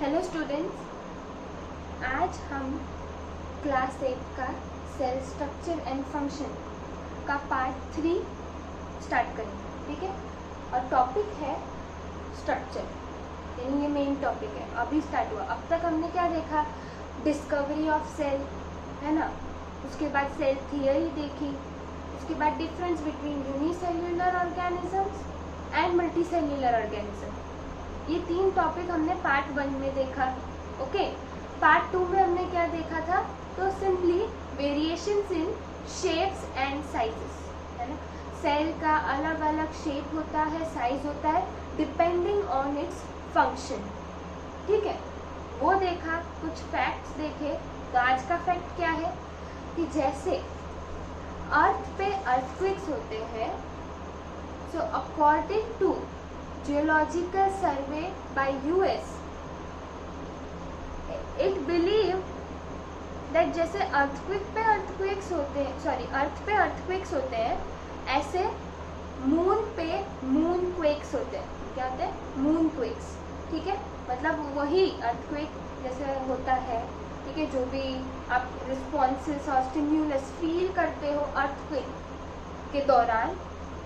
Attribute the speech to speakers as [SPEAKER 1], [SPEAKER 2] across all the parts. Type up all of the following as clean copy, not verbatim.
[SPEAKER 1] Hello students, आज हम class 8 का सेल स्ट्रक्चर एंड फंक्शन का पार्ट 3 स्टार्ट करेंगे। ठीक है, और टॉपिक है स्ट्रक्चर, यानी ये मेन टॉपिक है। अभी स्टार्ट हुआ। अब तक हमने क्या देखा? डिस्कवरी ऑफ सेल, है ना। उसके बाद सेल थियरी देखी। उसके बाद difference between unicellular organisms and multicellular organism. ये 3 टॉपिक हमने पार्ट 1 में देखा। ओके, पार्ट 2 में हमने क्या देखा था? तो simply variations in shapes and sizes, है ना। सेल का अलग अलग शेप होता है, साइज होता है, डिपेंडिंग ऑन इट्स फंक्शन। ठीक है, वो देखा। कुछ फैक्ट्स देखे। तो आज का फैक्ट क्या है कि जैसे अर्थ पे अर्थक्वेक्स होते हैं, so according to Geological Survey by US, it believed that जैसे अर्थक्वेक पे अर्थक्वेक्स होते हैं, अर्थ पे अर्थक्वेक्स होते हैं, ऐसे मून पे मून क्वेक्स होते हैं। क्या होते हैं? Moon quakes. ठीक है, मतलब वही अर्थक्वेक जैसे होता है। ठीक है, जो भी आप रिस्पॉन्सेस और स्टिम्युलस फील करते हो अर्थक्वेक के दौरान,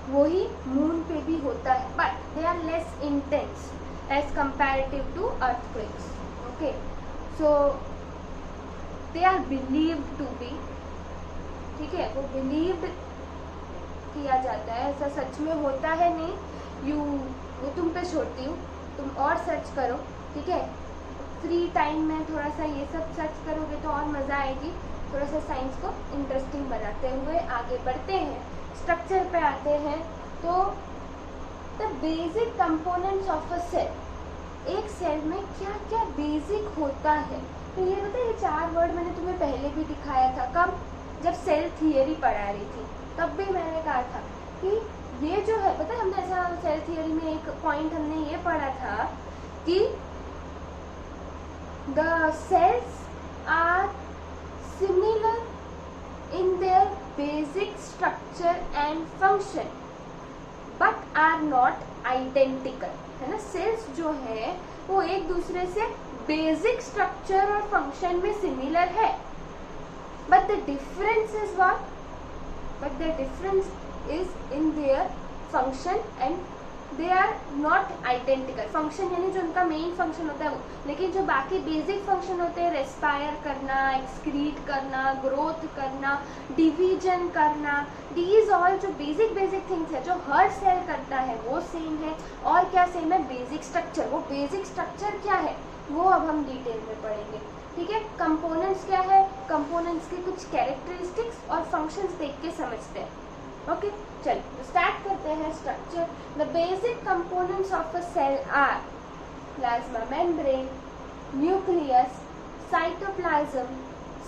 [SPEAKER 1] वही मून पे भी होता है, but they are less intense as comparative to earthquakes. Okay, so they are believed to be. ठीक है, वो बिलीव्ड किया जाता है, ऐसा सच में होता है नहीं। वो तुम पे छोड़ती हूँ, तुम और सर्च करो। ठीक है, फ्री टाइम में थोड़ा सा ये सब सर्च करोगे तो और मज़ा आएगी। थोड़ा सा साइंस को इंटरेस्टिंग बनाते हुए आगे बढ़ते हैं। स्ट्रक्चर पे आते हैं। तो the basic components of a cell, एक सेल में क्या क्या बेसिक होता है। तो ये पता है, ये 4 वर्ड मैंने तुम्हें पहले भी दिखाया था। कब? जब सेल थियरी पढ़ा रही थी, तब भी मैंने कहा था कि ये जो है, पता है, हमने ऐसा सेल थियरी में एक पॉइंट हमने ये पढ़ा था कि the cells are similar in their basic structure and function but are not identical, है ना। सेल्स जो है वो एक दूसरे से बेसिक स्ट्रक्चर और फंक्शन में सिमिलर है, but the difference is what? But the difference is in their function and they are not identical. Function यानी जो उनका मेन फंक्शन होता है वो, लेकिन जो बाकी बेसिक फंक्शन होते हैं, रेस्पायर करना, एक्सक्रीट करना, ग्रोथ करना, डिवीजन करना, दीज ऑल जो बेसिक थिंग्स है जो हर सेल करता है, वो सेम है। और क्या सेम है? Basic structure. वो बेसिक स्ट्रक्चर क्या है वो अब हम डिटेल में पढ़ेंगे। ठीक है, कंपोनेंट्स क्या है, कंपोनेंट्स के कुछ कैरेक्टरिस्टिक्स और फंक्शंस देख के समझते हैं। ओके, चलिए स्टार्ट करते हैं structure. The basic components of a cell are plasma membrane, nucleus, cytoplasm,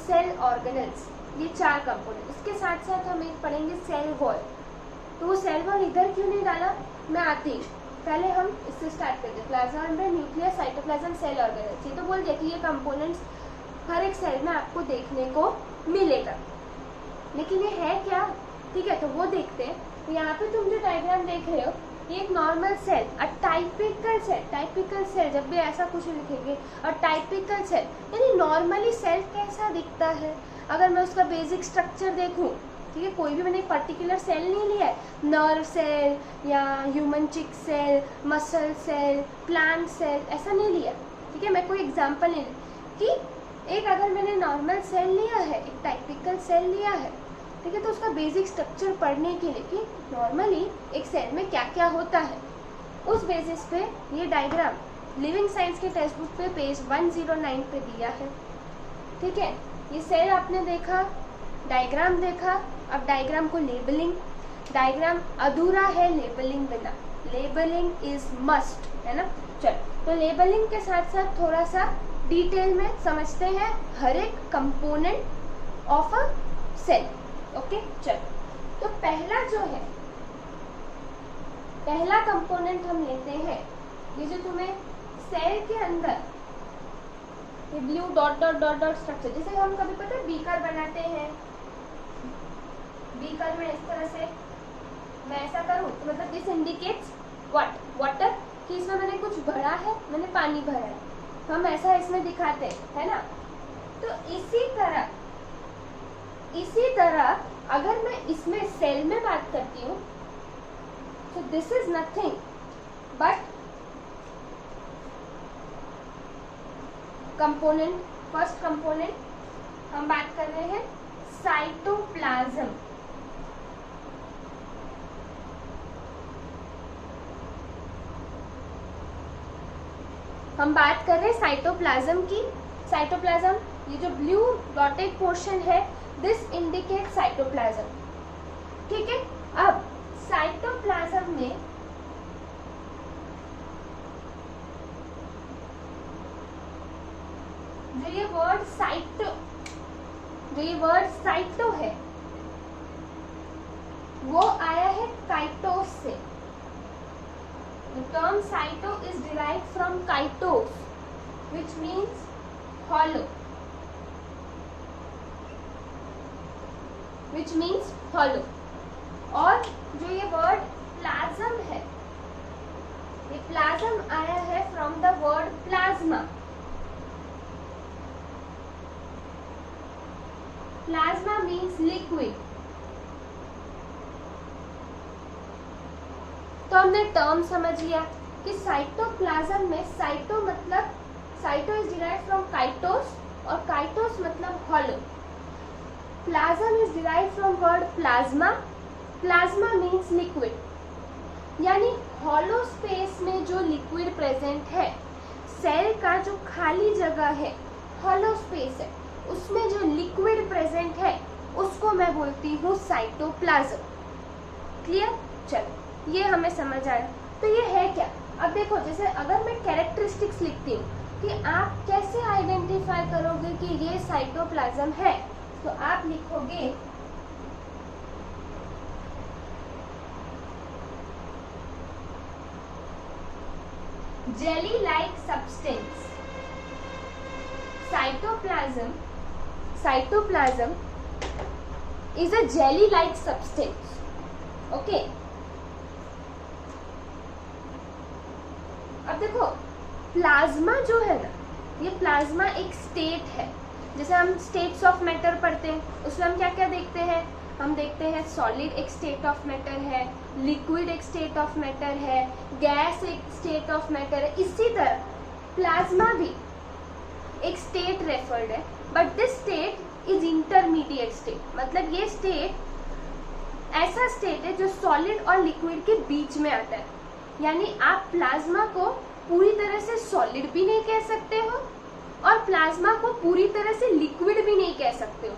[SPEAKER 1] cell organelles. ये 4 कंपोनेंट। इसके साथ साथ हम एक पढ़ेंगे सेल वॉल। तो वो सेल वॉल इधर क्यों नहीं डाला, मैं आती हूँ। पहले हम इससे स्टार्ट करते हैं। Plasma membrane, nucleus, cytoplasm, cell organelles. ये तो बोल दिया कि ये कंपोनेंट्स हर एक सेल में आपको देखने को मिलेगा, लेकिन ये है क्या? ठीक है, तो वो देखते हैं। तो यहाँ पे तुम जो डायग्राम देख रहे हो, ये एक नॉर्मल सेल, अ टाइपिकल सेल। टाइपिकल सेल जब भी ऐसा कुछ लिखेंगे, और टाइपिकल सेल यानी नॉर्मली सेल कैसा दिखता है। अगर मैं उसका बेसिक स्ट्रक्चर देखूँ, ठीक है, कोई भी मैंने एक पर्टिकुलर सेल नहीं लिया है, नर्व सेल या human cheek cell, muscle cell, plant cell, ऐसा नहीं लिया। ठीक है, मैं कोई एग्जाम्पल नहीं कि एक अगर मैंने नॉर्मल सेल लिया है, एक टाइपिकल सेल लिया है, ठीक है, तो उसका बेसिक स्ट्रक्चर पढ़ने के लिए कि नॉर्मली एक सेल में क्या क्या होता है, उस बेसिस पे ये डायग्राम लिविंग साइंस के टेक्स्ट बुक पे पेज 109 पे दिया है। ठीक है, ये सेल आपने देखा, डायग्राम देखा। अब डायग्राम को लेबलिंग, डायग्राम अधूरा है लेबलिंग बिना। लेबलिंग इज मस्ट, है ना। चलो, तो लेबलिंग के साथ साथ थोड़ा सा डिटेल में समझते हैं हर एक component of a cell. Okay, चलो, तो पहला जो है, पहला कंपोनेंट हम लेते हैं, ये जो तुम्हें सेल के अंदर ये blue dot dot dot dot structure, जैसे हम कभी पता है बीकर बनाते हैं, बीकर में इस तरह से मैं ऐसा करूं तो मतलब दिस इंडिकेट्स व्हाट? वाटर, कि इसमें मैंने कुछ भरा है, मैंने पानी भरा है। हम ऐसा इसमें दिखाते हैं, है ना। तो इसी तरह अगर मैं इसमें सेल में बात करती हूँ, तो this is nothing but component. First component हम बात कर रहे हैं साइटोप्लाज्म। हम बात कर रहे हैं साइटोप्लाज्म की। साइटोप्लाज्म, ये जो ब्लू डॉटेड पोर्शन है, दिस इंडिकेट साइटोप्लाज्म। ठीक है। अब साइटोप्लाज्म में जो ये वर्ड साइटो है, वो आया है काइटोस से। The term cyto is derived from kaitos, which means hollow. और जो ये वर्ड प्लाज्म है, ये प्लाज्म आया है from the word plasma. Plasma means liquid. तो हमने टर्म समझ लिया कि साइटोप्लाज्म में साइटो मतलब साइटो इज डिराइव्ड फ्रॉम काइटोस और काइटोस मतलब hollow. Plasm is derived from word plasma. Plasma means liquid, यानी हॉलो स्पेस में जो लिक्विड प्रेजेंट है, सेल का जो खाली जगह है, हॉलो स्पेस है, उसमें जो लिक्विड प्रेजेंट है, उसको मैं बोलती हूँ साइटोप्लाज्म। क्लियर? चलो, ये हमें समझ आया। तो ये है क्या? अब देखो, जैसे अगर मैं कैरेक्टरिस्टिक्स लिखती हूँ कि आप कैसे आइडेंटिफाई करोगे कि ये साइटोप्लाज्म है, तो आप लिखोगे jelly like substance. Cytoplasm is a jelly like substance. Okay. अब देखो, प्लाज्मा जो है ना, ये प्लाज्मा एक स्टेट है। जैसे हम स्टेट्स ऑफ मैटर पढ़ते हैं, उसमें हम क्या क्या देखते हैं? हम देखते हैं सॉलिड एक स्टेट ऑफ मैटर है, लिक्विड एक स्टेट ऑफ मैटर है, गैस एक स्टेट ऑफ मैटर है। इसी तरह प्लाज्मा भी एक स्टेट रेफर्ड है, but this state is intermediate state. मतलब ये स्टेट ऐसा स्टेट है जो सॉलिड और लिक्विड के बीच में आता है। यानी आप प्लाज्मा को पूरी तरह से सॉलिड भी नहीं कह सकते हो और प्लाज्मा को पूरी तरह से लिक्विड भी नहीं कह सकते हो।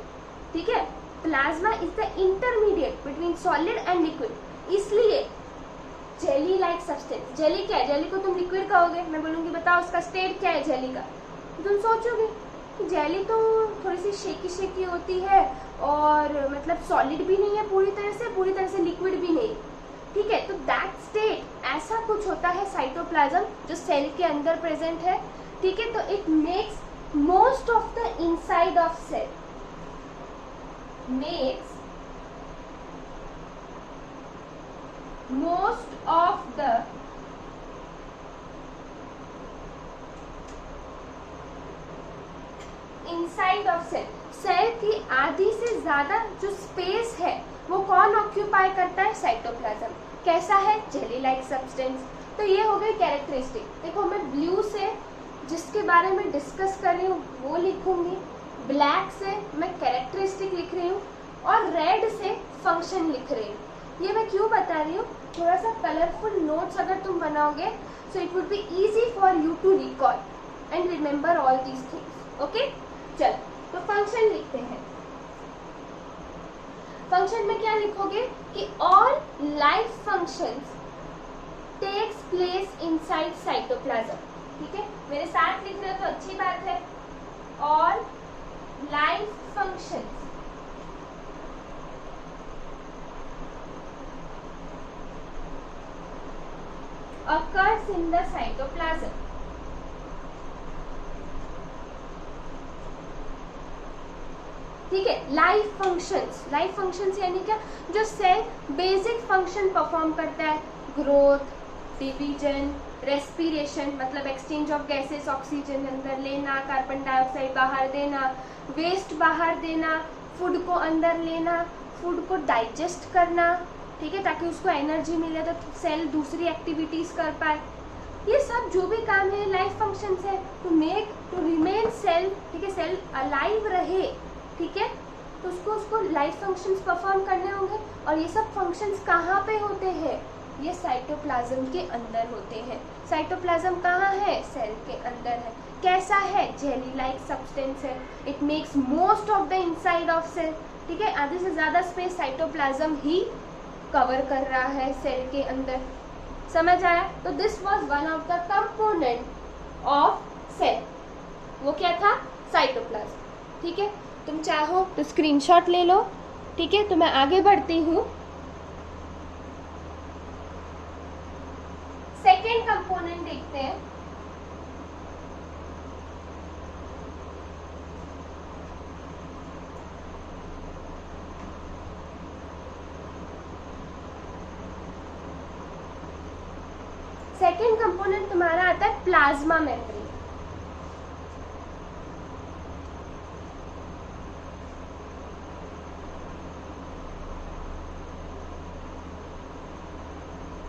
[SPEAKER 1] ठीक है। Plasma is the intermediate between solid and liquid. इसलिए जेली लाइक सब्सटेंस। जेली क्या है? जेली को तुम लिक्विड कहोगे, मैं बोलूंगी बताओ उसका स्टेट क्या है जेली का, तो तुम सोचोगे कि जेली तो थोड़ी सी शेकी होती है और मतलब सॉलिड भी नहीं है पूरी तरह से लिक्विड भी नहीं। ठीक है। तो दैट स्टेट ऐसा कुछ होता है साइटोप्लाज्म जो सेल के अंदर प्रेजेंट है। ठीक है। तो it makes most of the inside of cell, makes most of the inside of cell। Cell की आधी से ज्यादा जो स्पेस है वो कौन ऑक्यूपाई करता है? साइटोप्लाज्म। कैसा है? Jelly like substance. तो ये हो गई कैरेक्टरिस्टिक। देखो, मैं ब्लू से जिसके बारे में डिस्कस कर रही हूँ वो लिखूंगी, ब्लैक से मैं कैरेक्टरिस्टिक लिख रही हूँ और रेड से फंक्शन लिख रही हूँ। ये मैं क्यों बता रही हूँ? थोड़ा सा कलरफुल नोट्स अगर तुम बनाओगे, so it would be easy for you to recall and remember all these things. Okay, चल तो फंक्शन लिखते हैं। फंक्शन में क्या लिखोगे कि all life functions takes place inside cytoplasm. ठीक है, मेरे साथ लिख रहे हो तो अच्छी बात है। All life functions occurs in the cytoplasm। ठीक है। लाइफ फंक्शंस यानी क्या? जो सेल बेसिक फंक्शन परफॉर्म करता है, ग्रोथ, डिवीजन, रेस्पिरेशन मतलब एक्सचेंज ऑफ गैसेस, ऑक्सीजन अंदर लेना, कार्बन डाइऑक्साइड बाहर देना, वेस्ट बाहर देना, फूड को अंदर लेना, फूड को डाइजेस्ट करना, ठीक है, ताकि उसको एनर्जी मिले तो सेल दूसरी एक्टिविटीज कर पाए। ये सब जो भी काम है लाइफ फंक्शंस है, टू रिमेन सेल, ठीक है, सेल अलाइव रहे, ठीक है, तो उसको लाइफ फंक्शंस परफॉर्म करने होंगे। और ये सब फंक्शंस कहाँ पे होते हैं? ये साइटोप्लाज्म के अंदर होते हैं। साइटोप्लाज्म कहाँ है? सेल के अंदर है। कैसा है? जेली लाइक सब्सटेंस है। It makes most of the inside of cell, ठीक है, आधे से ज्यादा स्पेस साइटोप्लाज्म ही कवर कर रहा है सेल के अंदर। समझ आया? तो this was one of the component of cell. वो क्या था? साइटोप्लाज्म, ठीक है। तुम चाहो तो स्क्रीनशॉट ले लो, ठीक है। तो मैं आगे बढ़ती हूँ। सेकेंड कंपोनेंट देखते हैं। सेकेंड कंपोनेंट तुम्हारा आता है प्लाज्मा मेम्ब्रेन।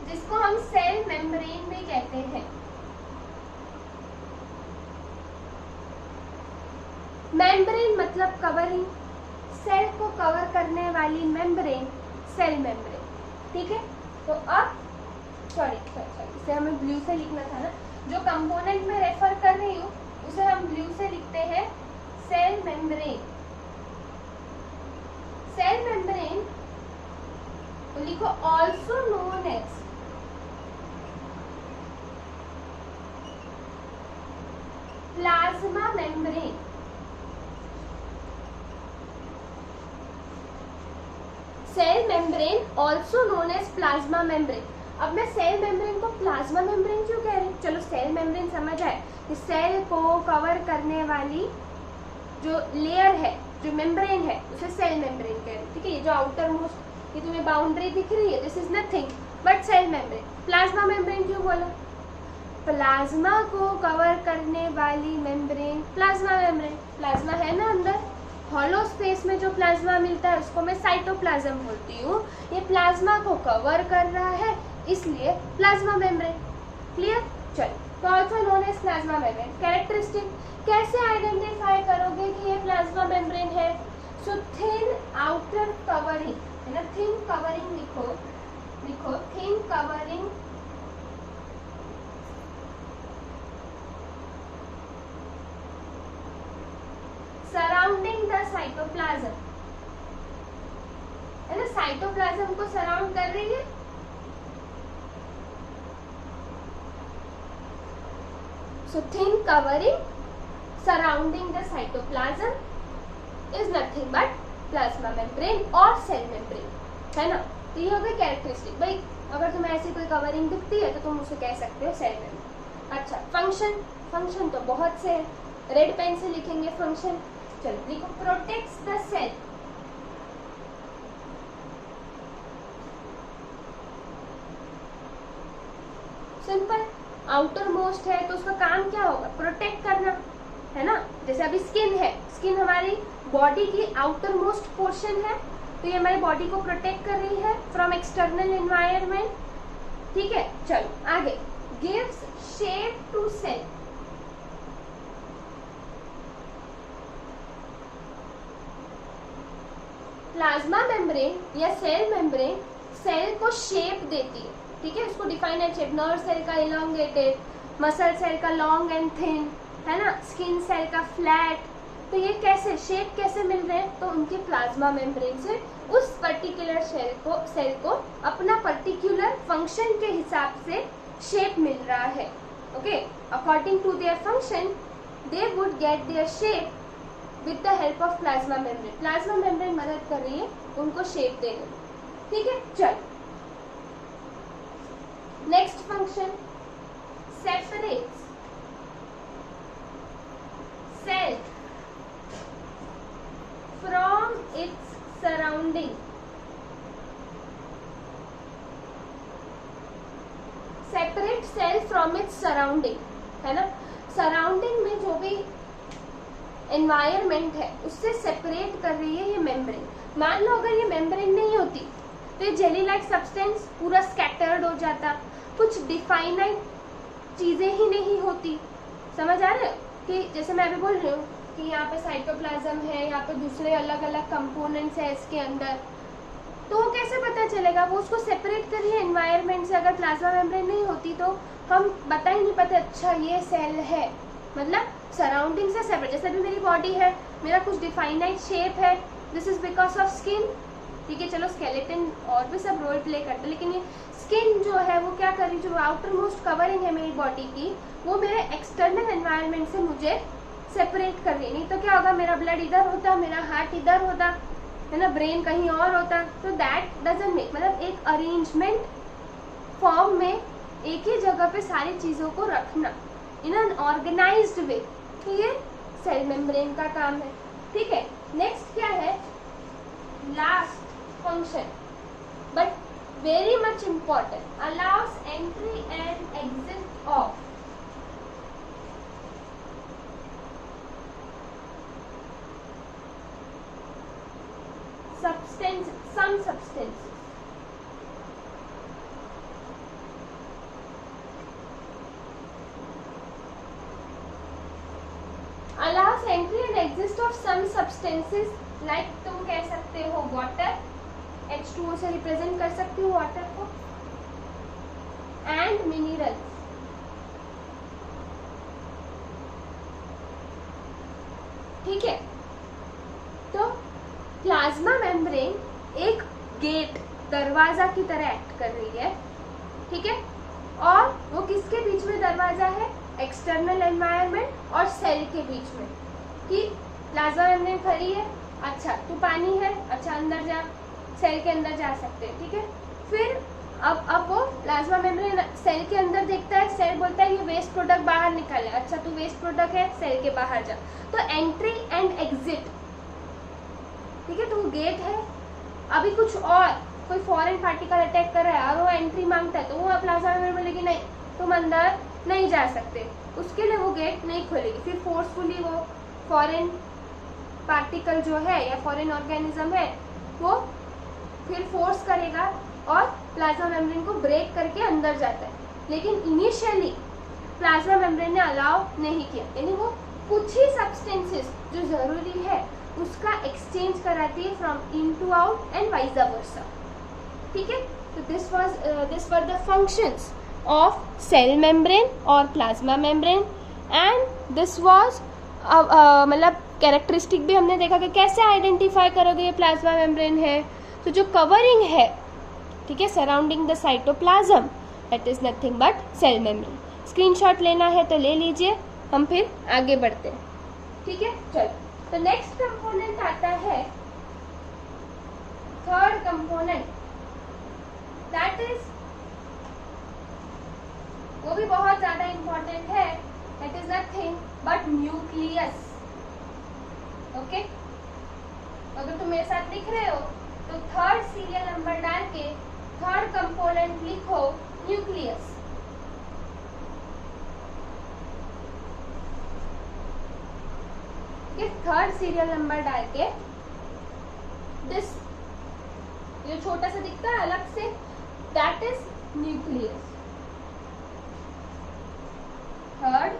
[SPEAKER 1] जिसको हम सेल मेम्ब्रेन भी कहते हैं। मेम्ब्रेन मतलब कवरिंग, सेल को कवर करने वाली मेम्ब्रेन सेल मेम्ब्रेन, ठीक है। तो अब सॉरी इसे हमें ब्लू से लिखना था ना, जो कंपोनेंट में रेफर कर रही हूँ उसे हम ब्लू से लिखते हैं सेल मेम्ब्रेन। सेल मेम्ब्रेन तो लिखो also known as plasma membrane. Cell membrane also known as plasma membrane. अब मैं सेल मेम्ब्रेन को प्लाज्मा मेम्ब्रेन क्यों कह रही हूँ? चलो सेल मेम्ब्रेन समझ आए कि सेल को कवर करने वाली जो लेयर है, जो मेम्ब्रेन है, उसे सेल मेम्ब्रेन कह रहे हैं, ठीक है। ये जो आउटर मोस्ट, ये तुम्हें बाउंड्री दिख रही है, this is nothing but cell membrane. Plasma membrane क्यों बोला? प्लाज्मा को कवर करने वाली मेम्ब्रेन प्लाज्मा मेम्ब्रेन। प्लाज्मा है ना अंदर, हॉलो स्पेस में जो प्लाज्मा मिलता है उसको मैं साइटोप्लाज्म बोलती हूँ। ये प्लाज्मा को कवर कर रहा है, इसलिए प्लाज्मा मेम्ब्रेन। क्लियर? चलो, तो also known as plasma membrane. Characteristic कैसे आइडेंटिफाई करोगे कि ये प्लाज्मा मेम्ब्रेन है? सो थिन आउटर कवरिंग है ना, थिन कवरिंग लिखो thin covering surrounding the cytoplasm, है ना, साइटोप्लाज्म को सराउंड कर रही है। So thin covering surrounding the cytoplasm is nothing but plasma membrane और cell membrane, है ना। तो ये हो गई कैरेक्टरिस्टिक। भाई अगर तुम्हें ऐसी कोई कवरिंग दिखती है तो तुम उसे कह सकते हो सेल मेम्ब्रेन। अच्छा, फंक्शन तो बहुत से है, रेड पेन से लिखेंगे फंक्शन। चलो लिखो protects the cell. Simple, outermost है तो उसका काम क्या होगा? प्रोटेक्ट करना, है ना। जैसे अभी स्किन है, स्किन हमारी बॉडी की आउटर मोस्ट पोर्शन है, तो ये हमारी बॉडी को प्रोटेक्ट कर रही है फ्रॉम एक्सटर्नल एनवायरनमेंट, ठीक है। चलो आगे, gives shape to cell. Plasma membrane या सेल मेम्ब्रेन सेल को शेप देती है, ठीक है। उसको डिफाइनेड शेप, नर्व सेल का इलोंगेटेड, मसल सेल का लॉन्ग एंड थिन, है ना, स्किन सेल का फ्लैट। तो ये कैसे शेप कैसे मिल रहे हैं? तो उनके प्लाज्मा मेम्ब्रेन से उस पर्टिकुलर सेल को अपना पर्टिकुलर फंक्शन के हिसाब से शेप मिल रहा है। Okay, according to their function they would get their shape with the help of plasma membrane. Plasma membrane मदद कर रही है उनको शेप देने में, ठीक है। चलो next function, separates cell from its surrounding. Separate cell from from its surrounding, है ना। सराउंडिंग में जो भी एनवायरनमेंट है उससे सेपरेट कर रही है ये मेम्ब्रेन। मान लो अगर ये मेम्ब्रेन नहीं होती तो ये जेली लाइक सब्सटेंस पूरा स्कैटर्ड हो जाता, कुछ डिफाइनाइट चीजें ही नहीं होती। समझ आ रहे हो कि जैसे मैं अभी बोल रही हूँ कि यहाँ पे साइटोप्लाज्म है, यहाँ पे दूसरे अलग अलग कंपोनेंट्स है इसके अंदर, तो वो कैसे पता चलेगा? वो उसको सेपरेट कर रही है एनवायरनमेंट से। अगर प्लाज्मा मेम्ब्रेन नहीं होती तो हम बता ही नहीं पाते अच्छा ये सेल है, मतलब सराउंडिंग से सेपरेट। जैसे अभी मेरी बॉडी है, मेरा कुछ डिफाइनाइट शेप है, this is because of skin, ठीक है। चलो स्केलेटन और भी सब रोल प्ले करते, लेकिन ये स्किन जो है वो क्या कर रही है, जो आउटर मोस्ट कवरिंग है मेरी बॉडी की, वो मेरे एक्सटर्नल एनवायरनमेंट से मुझे सेपरेट कर रही है। नहीं तो क्या होगा, मेरा ब्लड इधर होता, मेरा हार्ट इधर होता, है ना, ब्रेन कहीं और होता, तो दैट डजंट मेक, मतलब एक अरेंजमेंट फॉर्म में एक ही जगह पे सारी चीजों को रखना इन एन ऑर्गेनाइज्ड वे, तो ये सेल मेम्ब्रेन का काम है, ठीक है। नेक्स्ट क्या है, last function but very much important, allow us entry and exit of some substances. Allows entry and exist of some substances like तुम कह सकते हो water, H2O से रिप्रेजेंट कर सकते हो वाटर को, and minerals, ठीक है। तो प्लाज्मा मेम्ब्रेन एक गेट, दरवाजा की तरह एक्ट कर रही है, ठीक है। और वो किसके बीच में दरवाजा है, एक्सटर्नल एनवायरनमेंट और सेल के बीच में, कि प्लाज्मा मेम्ब्रेन खड़ी है, अच्छा तू पानी है, अच्छा अंदर जा, सेल के अंदर जा सकते हैं, ठीक है। फिर अब वो प्लाज्मा मेम्ब्रेन सेल के अंदर देखता है, सेल बोलता है ये वेस्ट प्रोडक्ट बाहर निकाल, अच्छा तू वेस्ट प्रोडक्ट है, सेल के बाहर जा, तो एंट्री एंड एग्जिट, ठीक है। तो वो गेट है, अभी कुछ और कोई फॉरेन पार्टिकल अटैक कर रहा है और वो एंट्री मांगता है, तो वो प्लाज्मा मेम्ब्रेन बोलेगी नहीं तुम अंदर नहीं जा सकते, उसके लिए वो गेट नहीं खोलेगी। फिर फोर्सफुली वो फॉरेन पार्टिकल जो है या फॉरेन ऑर्गेनिज्म है वो फिर फोर्स करेगा और प्लाज्मा मेम्ब्रेन को ब्रेक करके अंदर जाता है। लेकिन इनिशियली प्लाज्मा मेम्ब्रेन ने अलाउ नहीं किया, यानी वो कुछ ही सब्सटेंसेस जो जरूरी है उसका एक्सचेंज कराती है from in to out and vice versa, ठीक है। तो this were the functions of cell membrane और plasma membrane, and this was मतलब कैरेक्टरिस्टिक भी हमने देखा कि कैसे आइडेंटिफाई करोगे ये प्लाज्मा मेम्ब्रेन है। तो जो कवरिंग है, ठीक है, surrounding the cytoplasm, that is nothing but cell membrane. Screenshot लेना है तो ले लीजिए, हम फिर आगे बढ़ते हैं, ठीक है। चलो, तो नेक्स्ट कंपोनेंट आता है, थर्ड कंपोनेंट, दैट इज, वो भी बहुत ज्यादा इंपॉर्टेंट है, that is nothing but nucleus, okay. अगर तुम मेरे साथ लिख रहे हो तो थर्ड सीरियल नंबर डाल के थर्ड कंपोनेंट लिखो, न्यूक्लियस। थर्ड सीरियल नंबर डाल के दिस जो छोटा सा दिखता है अलग से, that is nucleus. Third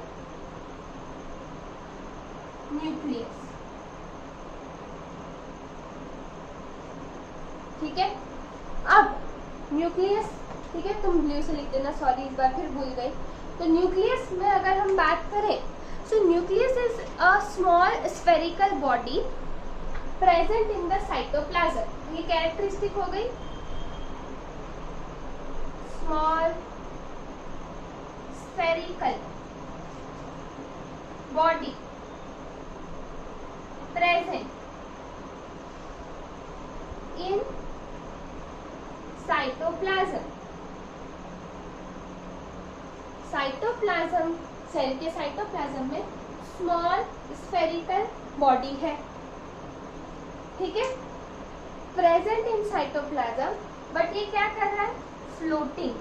[SPEAKER 1] nucleus, ठीक है। अब न्यूक्लियस, ठीक है, तुम ब्लू से लिख देना, सॉरी इस बार फिर भूल गई। तो न्यूक्लियस में अगर हम बात करें, so nucleus is a small spherical body present in the cytoplasm, ये कैरेक्टरिस्टिक हो गई, small spherical body present in cytoplasm। Cytoplasm, cell के साइटोप्लाज्म में स्मॉल स्फेरिकल बॉडी है, ठीक है, प्रेजेंट इन साइटोप्लाज्म, बट ये क्या कर रहा है, फ्लोटिंग,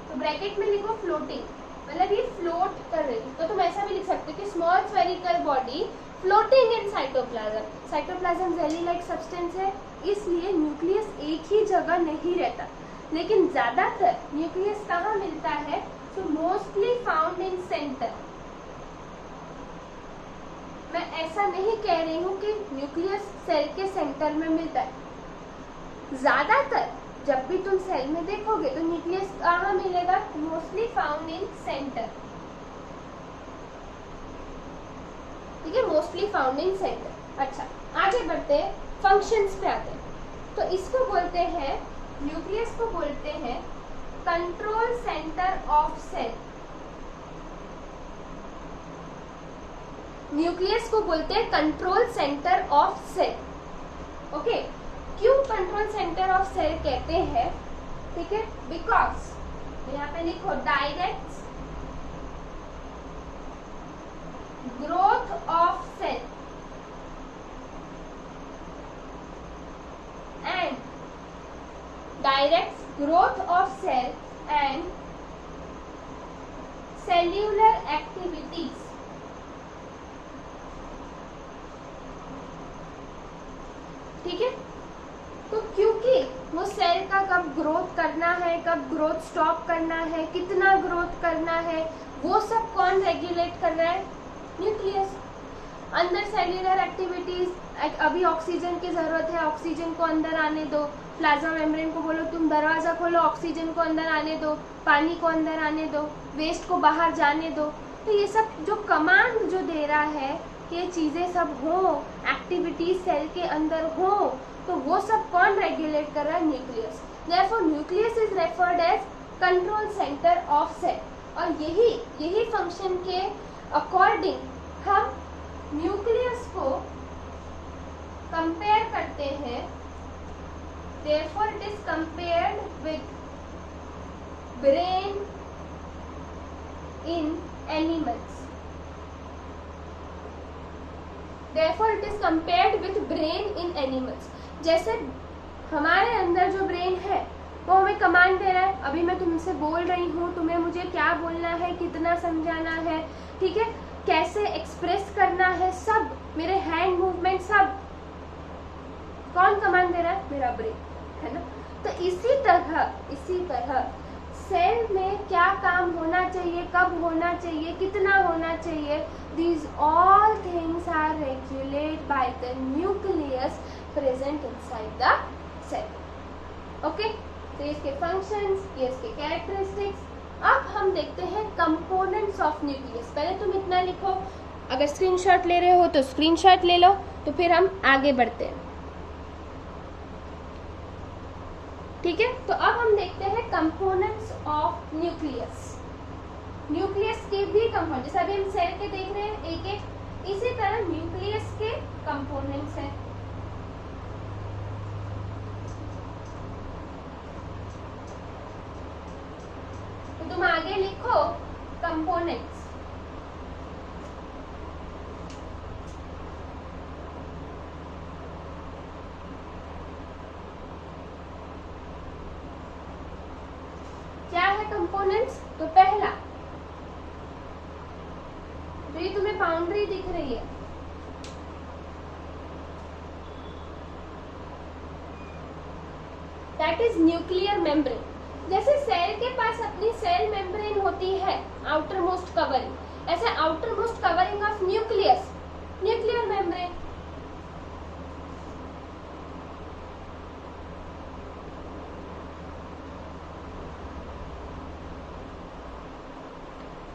[SPEAKER 1] तो ब्रैकेट में लिखो फ्लोटिंग, मतलब ये फ्लोट कर रही है। तो तुम ऐसा भी लिख सकते हो कि small spherical body floating in cytoplasm. Cytoplasm jelly like substance है, इसलिए न्यूक्लियस एक ही जगह नहीं रहता, लेकिन ज्यादातर न्यूक्लियस कहाँ मिलता है? So mostly found in centre. मैं ऐसा नहीं कह रही हूँ कि न्यूक्लियस सेल के सेंटर में मिलता है, ज्यादातर जब भी तुम सेल में देखोगे तो न्यूक्लियस कहाँ मिलेगा? Mostly found in centre. ठीक है, मोस्टली फाउंड इन सेंटर। अच्छा, आगे बढ़ते हैं, फंक्शंस पे आते हैं। तो इसको बोलते हैं, न्यूक्लियस को बोलते हैं control centre of cell. Nucleus को बोलते हैं control centre of cell. Okay, क्यों कंट्रोल सेंटर ऑफ सेल कहते हैं? ठीक है, बिकॉज यहाँ पे लिखो direct growth of cell and direct growth of cell and cellular activities. ठीक है, तो क्योंकि वो सेल का कब ग्रोथ करना है, कब ग्रोथ स्टॉप करना है, कितना ग्रोथ करना है, वो सब कौन रेगुलेट कर रहा है? न्यूक्लियस। अंदर सेल्यूलर एक्टिविटीज, अभी ऑक्सीजन की जरूरत है, ऑक्सीजन को अंदर आने दो। प्लाज्मा मेम्ब्रेन को बोलो तुम दरवाजा खोलो, ऑक्सीजन को अंदर आने दो, पानी को अंदर आने दो, वेस्ट को बाहर जाने दो। तो ये सब जो कमांड जो दे रहा है कि ये चीजें सब हो, एक्टिविटीज सेल के अंदर हो, तो वो सब कौन रेगुलेट कर रहा है? Nucleus. Therefore nucleus is referred as control centre of cell. और यही फंक्शन के अकॉर्डिंग हम न्यूक्लियस को कंपेयर करते हैं। Therefore it is compared with brain in animals. Therefore it is compared with brain in animals। जैसे हमारे अंदर जो ब्रेन है वो हमें कमांड दे रहा है, अभी मैं तुमसे बोल रही हूँ, तुम्हें मुझे क्या बोलना है, कितना समझाना है, ठीक है, कैसे एक्सप्रेस करना है, सब मेरे हैंड मूवमेंट सब कौन कमांड दे रहा है? मेरा ब्रेन, है ना। तो इसी तरह सेल में क्या काम होना चाहिए, कब होना चाहिए, कितना होना चाहिए, these all things are regulated by the nucleus present inside the cell। okay, तो इसके functions, ये इसके characteristics। अब हम देखते हैं components of nucleus। पहले तुम इतना लिखो, अगर स्क्रीनशॉट ले रहे हो तो स्क्रीनशॉट ले लो, तो फिर हम आगे बढ़ते हैं। ठीक है, तो अब हम देखते हैं कंपोनेंट्स ऑफ न्यूक्लियस। न्यूक्लियस के भी कंपोनेंट, जैसे अभी हम सेल के देख रहे हैं एक एक, इसी तरह न्यूक्लियस के कंपोनेंट्स हैं। तो तुम आगे लिखो कंपोनेंट्स। क्या है कंपोनेंट्स? तो पहला, तो ये तुम्हें बाउंड्री दिख रही है, दैट इज न्यूक्लियर मेम्ब्रेन। जैसे सेल के पास अपनी सेल मेम्ब्रेन होती है, आउटर मोस्ट कवरिंग, ऐसे outer most covering of nucleus, nuclear membrane.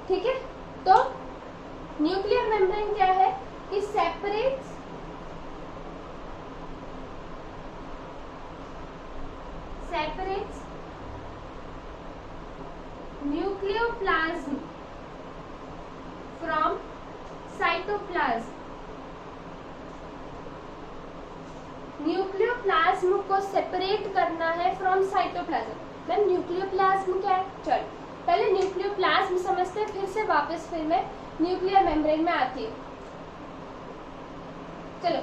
[SPEAKER 1] ठीक है, तो न्यूक्लियर मेम्ब्रेन क्या है कि separates nucleoplasm from cytoplasm. Nucleoplasm को सेपरेट करना है फ्रॉम साइटोप्लाज्म। मैम न्यूक्लियोप्लाज्म क्या है? चलो पहले न्यूक्लियोप्लाज्म समझते हैं, फिर मैं न्यूक्लियर मेम्ब्रेन में आती हूँ। चलो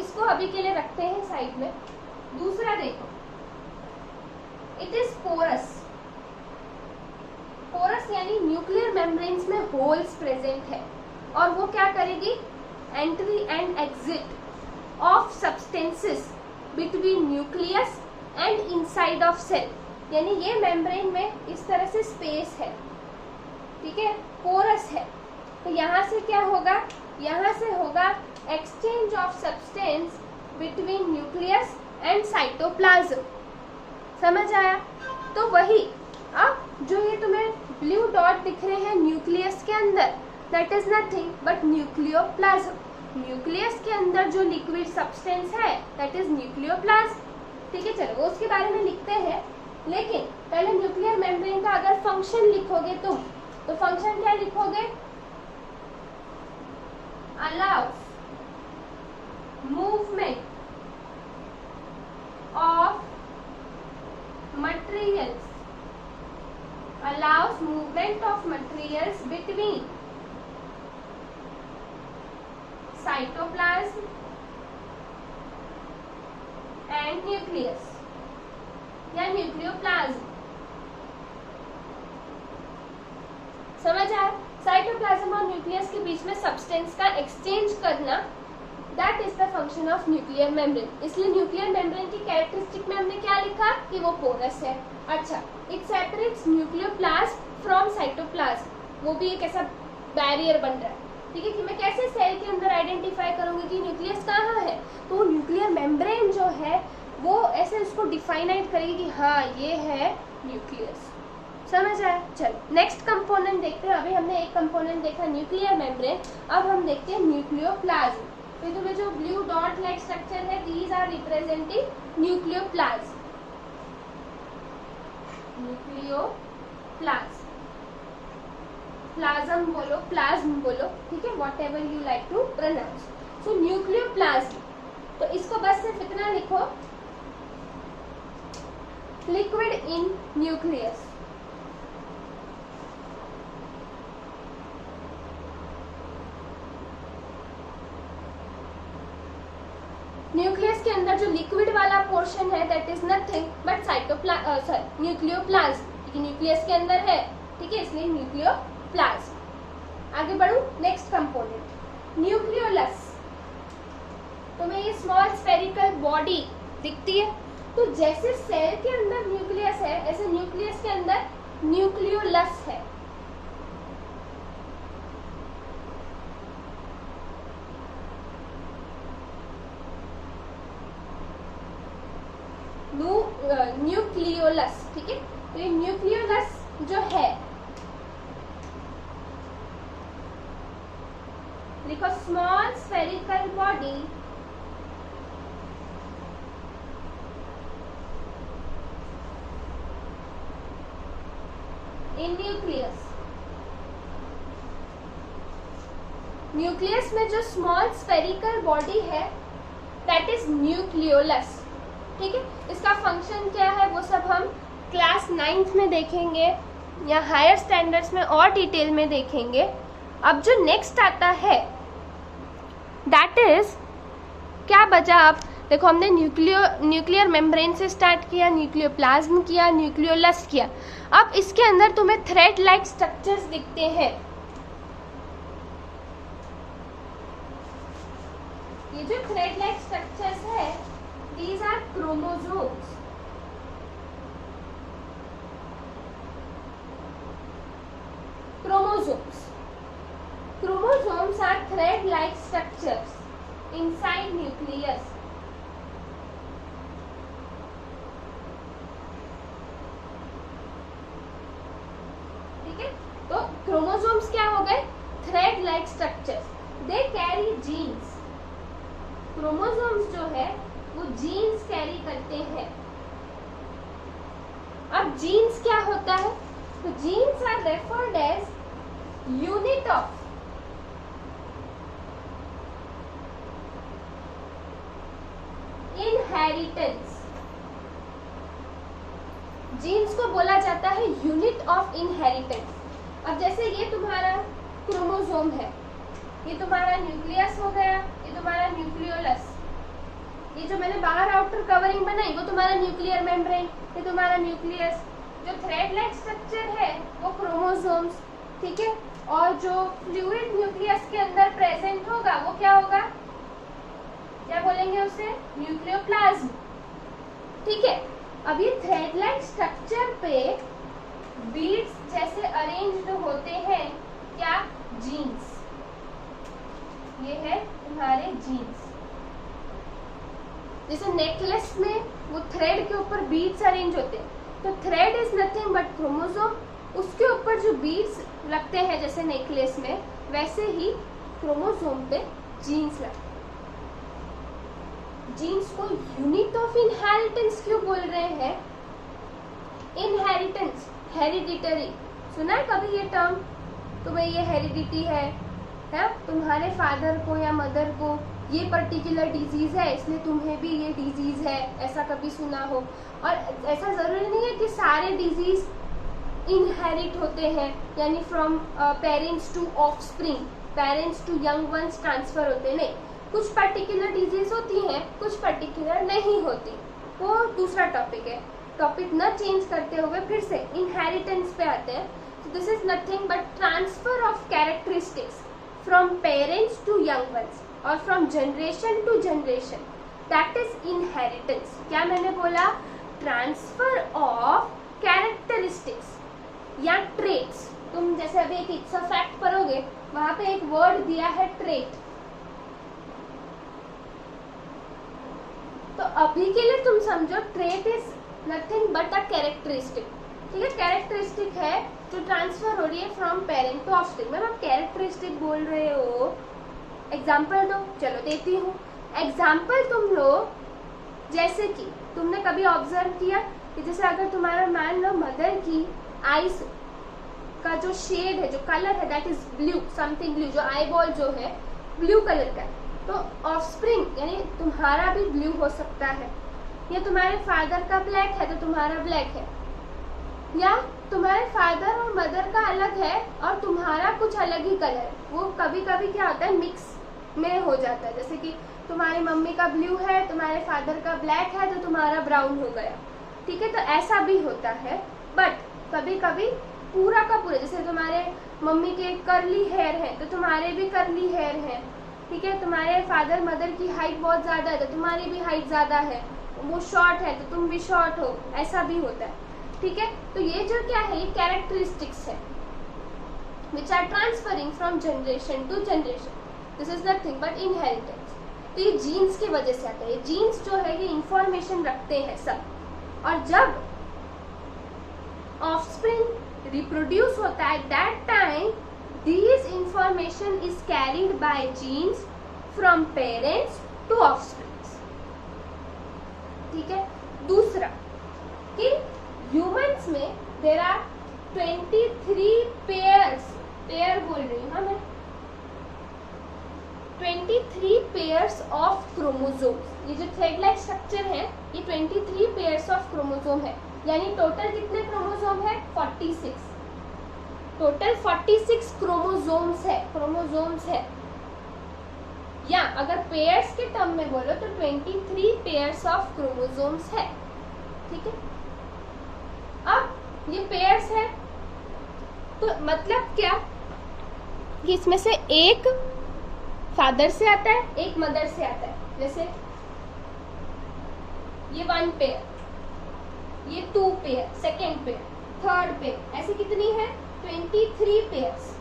[SPEAKER 1] इसको अभी के लिए रखते हैं साइड में। दूसरा देखो, इट इज पोरस। पोरस यानी न्यूक्लियर मेम्ब्रेन्स में होल्स प्रेजेंट है और वो क्या करेगी, entry and exit of substances between nucleus and inside of cell, यानी ये मेम्ब्रेन में इस तरह से स्पेस है, ठीक है, पोरस है। तो यहाँ से क्या होगा, यहाँ से होगा exchange of substance between nucleus and cytoplasm. समझ आया? तो वही अब जो ये तुम्हें ब्लू डॉट दिख रहे हैं न्यूक्लियस के अंदर, that is nothing but nucleoplasm. Nucleus के अंदर जो लिक्विड सब्सटेंस है दैट इज न्यूक्लियोप्लाज्म, ठीक है। चलो वो उसके बारे में लिखते हैं, लेकिन पहले न्यूक्लियर मेम्ब्रेन का अगर फंक्शन लिखोगे तुम, तो फंक्शन क्या लिखोगे, allows movement of materials, allows movement of materials between cytoplasm and nucleus या न्यूक्लियोप्लाज्म। समझ आया? साइटोप्लाज्म और न्यूक्लियस के बीच में सब्सटेंस का एक्सचेंज करना, that is the function of nuclear membrane. इसलिए न्यूक्लियर मेम्ब्रेन की कैरेक्टरिस्टिक में हमने क्या लिखा कि वो पोरस है। अच्छा, it separates nucleoplasm from cytoplasm, वो भी एक ऐसा बैरियर बन रहा है, ठीक है, कि मैं कैसे सेल के अंदर आइडेंटिफाई करूंगी कि न्यूक्लियस कहाँ है। तो न्यूक्लियर मेम्ब्रेन जो है वो ऐसे उसको डिफाइनाइट करेगी कि हाँ ये है न्यूक्लियस। समझ आया? चलो नेक्स्ट कंपोनेंट देखते हैं। अभी हमने एक कंपोनेंट देखा न्यूक्लियर मेम्ब्रेन, अब हम देखते हैं न्यूक्लियोप्लाज्म। तो तुम्हें जो ब्लू डॉट लाइक स्ट्रक्चर है, these are representing nucleoplasm. Nucleoplasm, plasm बोलो, प्लाज्म बोलो, ठीक है, whatever you like to pronounce. So nucleoplasm, तो इसको बस सिर्फ इतना लिखो, लिक्विड इन न्यूक्लियस। न्यूक्लियस के अंदर जो लिक्विड वाला पोर्शन है that is nothing but nucleoplasm, क्योंकि न्यूक्लियस के अंदर है, ठीक है, इसलिए न्यूक्लियोप्लाज्म। आगे बढ़ू, नेक्स्ट कंपोनेंट न्यूक्लियोलस। तुम्हें ये स्मॉल स्फेरिकल बॉडी दिखती है, तो जैसे सेल के अंदर न्यूक्लियस है ऐसे न्यूक्लियस के अंदर न्यूक्लियोलस है। न्यूक्लियोलस, ठीक है, तो ये न्यूक्लियोलस जो है, लिखो small spherical body in nucleus. Nucleus में जो स्मॉल स्फेरिकल बॉडी है दैट इज न्यूक्लियोलस, ठीक है। इसका फंक्शन क्या है वो सब हम क्लास 9th में देखेंगे या हायर स्टैंडर्ड्स में और डिटेल में देखेंगे। अब जो नेक्स्ट आता है दैट इज क्या बचा, अब देखो हमने न्यूक्लियर मेम्ब्रेन से स्टार्ट किया, न्यूक्लियोप्लाज्म किया, न्यूक्लियोलस किया। अब इसके अंदर तुम्हें थ्रेड लाइक स्ट्रक्चर्स दिखते हैं। ये जो थ्रेड लाइक स्ट्रक्चर्स है these are chromosomes। Chromosomes are thread-like structures inside nucleus। ठीक है, तो chromosomes क्या हो गए, thread-like structures, they carry genes। chromosomes जो है वो जीन्स कैरी करते हैं। अब जीन्स क्या होता है, तो genes are referred as unit of inheritance. Genes को बोला जाता है यूनिट ऑफ इनहेरिटेंस। अब जैसे ये तुम्हारा क्रोमोसोम है, ये तुम्हारा न्यूक्लियस हो गया, ये तुम्हारा न्यूक्लियोलस, ये जो मैंने बाहर आउटर कवरिंग बनाई वो तुम्हारा न्यूक्लियर मेम्ब्रेन, ये तुम्हारा न्यूक्लियस, जो थ्रेड लाइक स्ट्रक्चर है वो क्रोमोसोम्स, ठीक है, और जो फ्लूइड न्यूक्लियस के अंदर प्रेजेंट होगा वो क्या होगा, क्या बोलेंगे उसे, न्यूक्लियोप्लाज्म, ठीक है। अब ये थ्रेड लाइक स्ट्रक्चर पे बीड्स जैसे अरेंज्ड होते हैं क्या, जीन्स, ये है तुम्हारे जीन्स। जैसे नेकलेस में वो थ्रेड के ऊपर बीड्स अरेंज होते हैं, तो thread is nothing but chromosome, उसके ऊपर जो बीड्स लगते हैं जैसे नेकलेस में, वैसे ही क्रोमोसोम पे जीन्स लगते हैं। जीन्स को यूनिट ऑफ इनहेरिटेंस क्यों बोल रहे हैं, इनहेरिटेंस, हेरिडिटरी, सुना है कभी ये टर्म, तुम्हें ये हेरिडिटी है, तुम्हारे फादर को या मदर को ये पर्टिकुलर डिजीज है इसलिए तुम्हें भी ये डिजीज है, ऐसा कभी सुना हो। और ऐसा जरूरी नहीं है कि सारे डिजीज इनहेरिट होते हैं, यानी from parents to offspring, parents to young ones transfer होते हैं, नहीं, कुछ पर्टिकुलर डिजीज होती हैं, कुछ पर्टिकुलर नहीं होती, वो दूसरा टॉपिक है। टॉपिक न चेंज करते हुए फिर से इनहेरिटेंस पे आते हैं। So this is nothing but transfer of characteristics from parents to young ones or from generation to generation. That is inheritance. क्या मैंने बोला, transfer of characteristics या traits। तुम जैसे अभी एक इट्स अ फैक्ट पढ़ोगे, वहां पे एक वर्ड दिया है trait, तो अभी के लिए तुम समझो trait is nothing but a characteristic, ठीक है, कैरेक्टरिस्टिक है जो ट्रांसफर हो रही है from parent to offspring. Ma'am आप कैरेक्टरिस्टिक बोल रहे हो, एग्जाम्पल दो, चलो देती हूँ एग्जाम्पल। तुम लो, जैसे कि तुमने कभी ऑब्जर्व किया कि जैसे अगर तुम्हारा मान लो मदर की आईज का जो शेड है, जो कलर है, that is blue, something blue, जो आई बॉल जो है ब्लू कलर का, तो ऑफस्प्रिंग यानी तुम्हारा भी ब्लू हो सकता है, या तुम्हारे फादर का ब्लैक है तो तुम्हारा ब्लैक है, या तुम्हारे फादर और मदर का अलग है और तुम्हारा कुछ अलग ही कलर है। वो कभी कभी क्या होता है, मिक्स में हो जाता है, जैसे कि तुम्हारी मम्मी का ब्लू है, तुम्हारे फादर का ब्लैक है तो तुम्हारा ब्राउन हो गया, ठीक है, तो ऐसा भी होता है। बट कभी कभी पूरा का पूरा, जैसे तुम्हारे मम्मी के कर्ली हेयर है तो तुम्हारे भी कर्ली हेयर है, ठीक है, तुम्हारे फादर मदर की हाइट बहुत ज्यादा है तो तुम्हारी भी हाइट ज्यादा है, वो शॉर्ट है तो तुम भी शॉर्ट हो, ऐसा भी होता है, ठीक है। तो ये जो क्या है, ये कैरेक्टरिस्टिक्स है which are transferring from generation to generation, this is nothing but inheritance. तो ये जीन्स की वजह से आता है, ये जीन्स जो है ये इंफॉर्मेशन रखते हैं सब, और जब ऑफस्प्रिंग रिप्रोड्यूस होता है that time this information is carried by genes from parents to offsprings, ठीक है। दूसरा कि ह्यूमंस में देर आर 23 पेयर्स, पेयर बोल रही हूँ हाँ मैं, 23 पेयर्स ऑफ क्रोमोसोम्स। ये जो थ्रेड लाइक स्ट्रक्चर है ये 23 पेयर्स ऑफ क्रोमोसोम है, यानी टोटल कितने क्रोमोसोम है, 46, टोटल 46 क्रोमोसोम्स है, या अगर पेयर्स के टर्म में बोलो तो 23 पेयर्स ऑफ क्रोमोसोम्स है, ठीक है। अब ये पेयर्स है तो मतलब क्या कि इसमें से एक फादर से आता है, एक मदर से आता है, जैसे ये 1 पेयर, ये 2 pair, second pair, third pair, ऐसे कितनी है, 23 पेयर्स,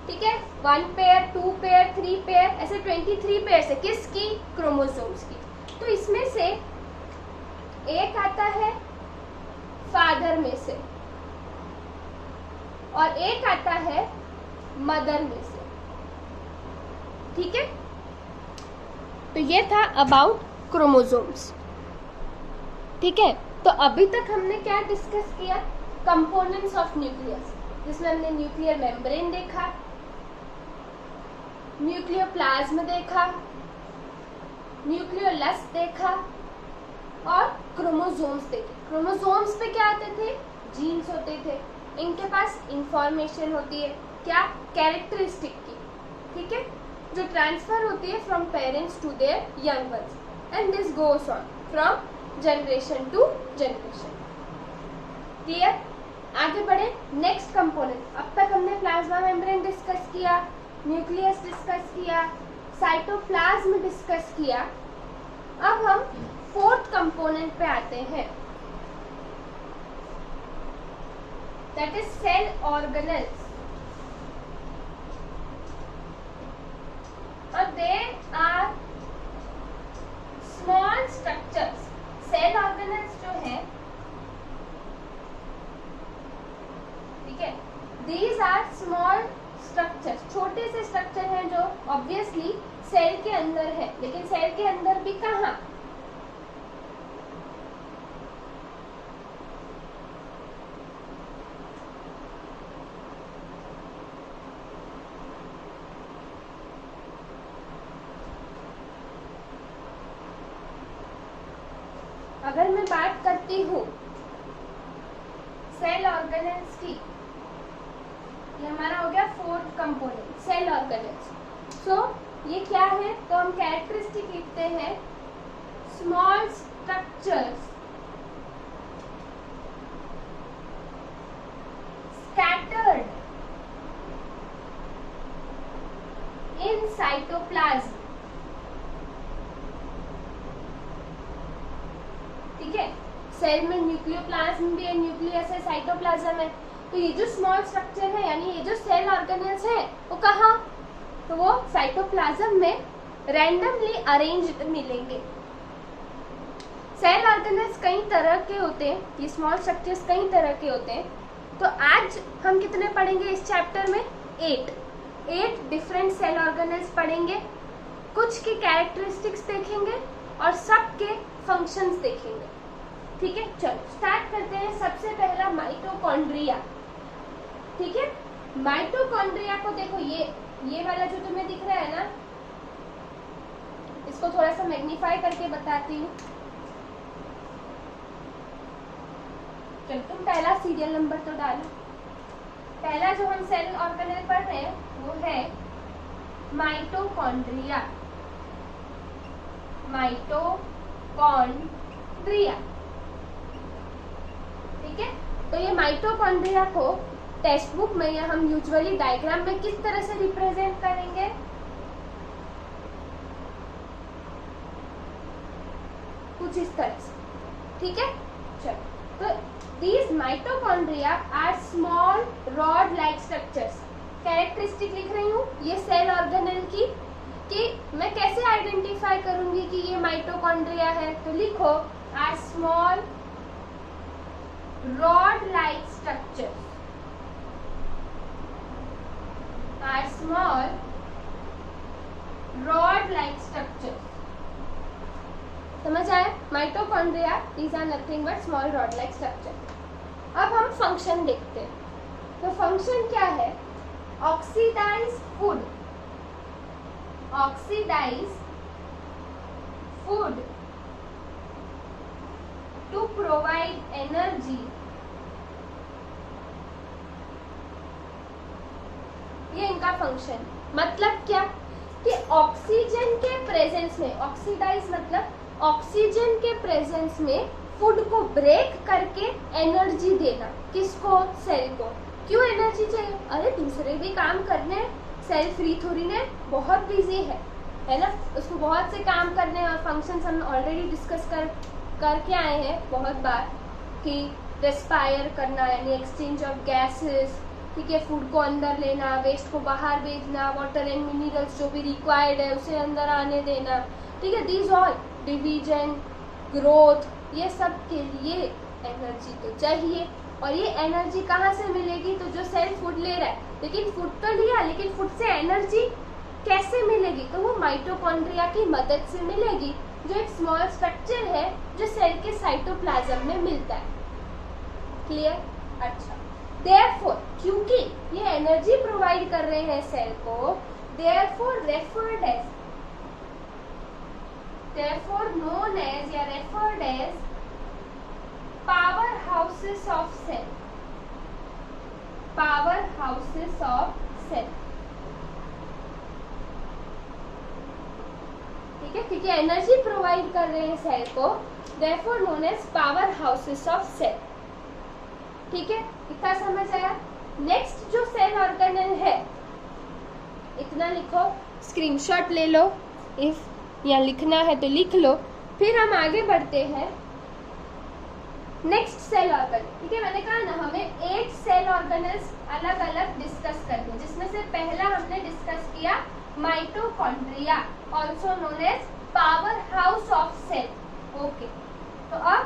[SPEAKER 1] ठीक है, 1 पेयर, 2 पेयर, 3 पेयर, ऐसे 23 पेयर्स है, किसकी, क्रोमोसोम्स की। तो इसमें से एक आता है फादर में से और एक आता है मदर में से, ठीक है। तो ये था अबाउट क्रोमोसोम्स, ठीक है। तो अभी तक हमने क्या डिस्कस किया, कंपोनेंट्स ऑफ न्यूक्लियस, जिसमें हमने न्यूक्लियर मेम्ब्रेन देखा, न्यूक्लियोप्लाज्म देखा, न्यूक्लियोलस देखा और क्रोमोसोम्स देखे। क्रोमोसोम्स पे क्या आते थे, जीन्स होते थे, इनके पास इंफॉर्मेशन होती है क्या, कैरेक्टरिस्टिक की, ठीक है, जो ट्रांसफर होती है from parents to their young ones and this goes on from generation to generation. Clear? आगे बढ़े नेक्स्ट कंपोनेंट। अब तक हमने प्लाज्मा मेम्ब्रेन डिस्कस किया, न्यूक्लियस डिस्कस किया, साइटोप्लाज्म डिस्कस किया। अब हम फोर्थ कंपोनेंट पे आते हैं, दैट इज सेल ऑर्गेनेल्स। और they are small structures. Cell organelles जो है, ठीक है, दीज आर स्मॉल स्ट्रक्चर्स, छोटे से स्ट्रक्चर हैं जो ऑब्वियसली सेल के अंदर है, लेकिन सेल के अंदर भी कहाँ? अगर मैं बात करती हूँ सेल ऑर्गेनेल्स की, ये हमारा हो गया फोर्थ कंपोनेंट, सेल ऑर्गेनेल्स। सो ये क्या है? तो हम कैरेक्टरिस्टिक लिखते हैं, small structures scattered in cytoplasm। ठीक है, सेल में न्यूक्लियोप्लाज्म भी है, न्यूक्लियस है, साइटोप्लाज्म है। तो ये जो स्मॉल स्ट्रक्चर है, यानी ये जो सेल ऑर्गेनेल्स है, वो कहाँ? तो वो साइटोप्लाज्म में रैंडमली अरेंज्ड मिलेंगे। सेल ऑर्गेनेल्स कई तरह के होते हैं, ये स्मॉल स्ट्रक्चर्स कई तरह के होते हैं। तो आज हम कितने पढ़ेंगे इस चैप्टर में? 8 डिफरेंट सेल ऑर्गेनेल्स पढ़ेंगे, कुछ की कैरेक्टरिस्टिक्स देखेंगे और सबके फंक्शंस देखेंगे। ठीक है, चलो स्टार्ट करते हैं। सबसे पहला माइटोकॉन्ड्रिया। ठीक है, माइटोकॉन्ड्रिया को देखो, ये वाला जो तुम्हें दिख रहा है ना, इसको थोड़ा सा मैग्नीफाई करके बताती हूँ। चलो तुम पहला सीरियल नंबर तो डालो। पहला जो हम सेल ऑर्गेनेल पढ़ रहे हैं वो है माइटोकॉन्ड्रिया। माइटोकॉन्ड्रिया, ठीक है। तो ये माइटोकॉन्ड्रिया को टेक्स्ट बुक में या हम यूजुअली डायग्राम में किस तरह से रिप्रेजेंट करेंगे? कुछ इस तरह से, ठीक है। चलो, तो these mitochondria are small rod like structures। Characteristic लिख रही हूँ ये सेल ऑर्गेनेल की, कि मैं कैसे आइडेंटिफाई करूंगी कि ये माइटोकॉन्ड्रिया है? तो लिखो are small rod like structures, are small rod like structures। समझ आया? Mitochondria these are nothing but small rod like structure। अब हम फंक्शन देखते हैं। तो फंक्शन क्या है? Oxidise food, oxidise food to provide energy. ये इनका फंक्शन, मतलब क्या कि ऑक्सीजन के प्रेजेंस में, ऑक्सीडाइज मतलब ऑक्सीजन के प्रेजेंस में फूड को ब्रेक करके एनर्जी देना। किसको? सेल को। क्यों एनर्जी चाहिए? अरे दूसरे भी काम करने, सेल फ्री थोड़ी ने, बहुत बिजी है ना, उसको बहुत से काम करने हैं। और फंक्शंस हम ऑलरेडी डिस्कस करके आए हैं बहुत बार, कि रेस्पायर करना यानी एक्सचेंज ऑफ गैसेस, ठीक है, फूड को अंदर लेना, वेस्ट को बाहर भेजना, वाटर एंड मिनरल्स जो भी रिक्वायर्ड है उसे अंदर आने देना, ठीक है। दीज ऑल डिवीजन, ग्रोथ, ये सब के लिए एनर्जी तो चाहिए। और ये एनर्जी कहाँ से मिलेगी? तो जो सेल फूड ले रहा है, लेकिन फूड तो लिया, लेकिन फूड से एनर्जी कैसे मिलेगी? तो वो माइटोकॉन्ड्रिया की मदद से मिलेगी, जो एक स्मॉल स्ट्रक्चर है जो सेल के साइटोप्लाज्म में मिलता है। क्लियर? अच्छा, देयरफॉर क्योंकि ये एनर्जी प्रोवाइड कर रहे हैं सेल को, therefore referred as, therefore known as या referred as power houses of cell, power houses of cell। ठीक है, क्योंकि एनर्जी प्रोवाइड कर रहे हैं सेल को, therefore known as power houses of cell। ठीक है, इतना समझ आया। नेक्स्ट जो सेल ऑर्गेनेल है, इतना लिखो, स्क्रीनशॉट ले लो, इफ यहाँ लिखना है तो लिख लो। फिर हम आगे बढ़ते हैं नेक्स्ट सेल ऑर्गेनल। ठीक है, मैंने कहा ना हमें 8 सेल ऑर्गेनल्स अलग अलग डिस्कस करने, जिसमें से पहला हमने डिस्कस किया mitochondria, also known as powerhouse of cell. Okay, तो अब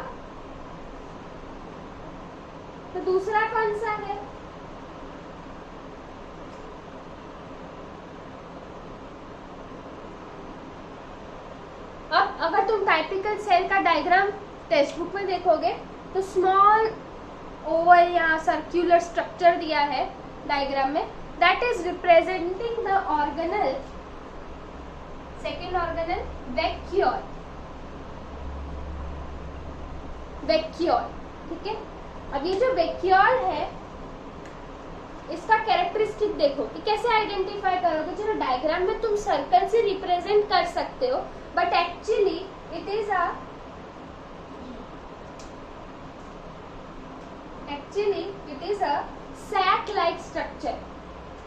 [SPEAKER 1] तो दूसरा कौन सा है? अब अगर तुम टाइपिकल सेल का डायग्राम टेक्स्ट बुक में देखोगे तो स्मॉल ओवल या सर्कुलर स्ट्रक्चर दिया है डायग्राम में, that is representing the organelle, second organelle vacuole. Vacuole, ठीक है। अब ये जो वैक्यूल है, इसका कैरेक्टरिस्टिक देखो कि कैसे आइडेंटिफाई करोगे। चलो डायग्राम में तुम सर्कल से रिप्रेजेंट कर सकते हो, but actually it is a sac like structure.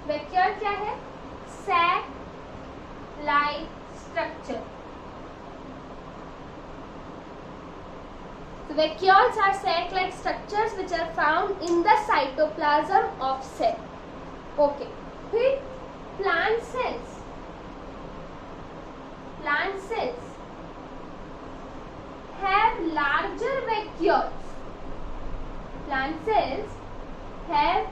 [SPEAKER 1] Vacuole क्या है? Sac like structure. So vacuoles are sac-like structures which are found in the cytoplasm of cell. Okay. फिर plant cells. Plant cells have larger vacuoles. Plant cells have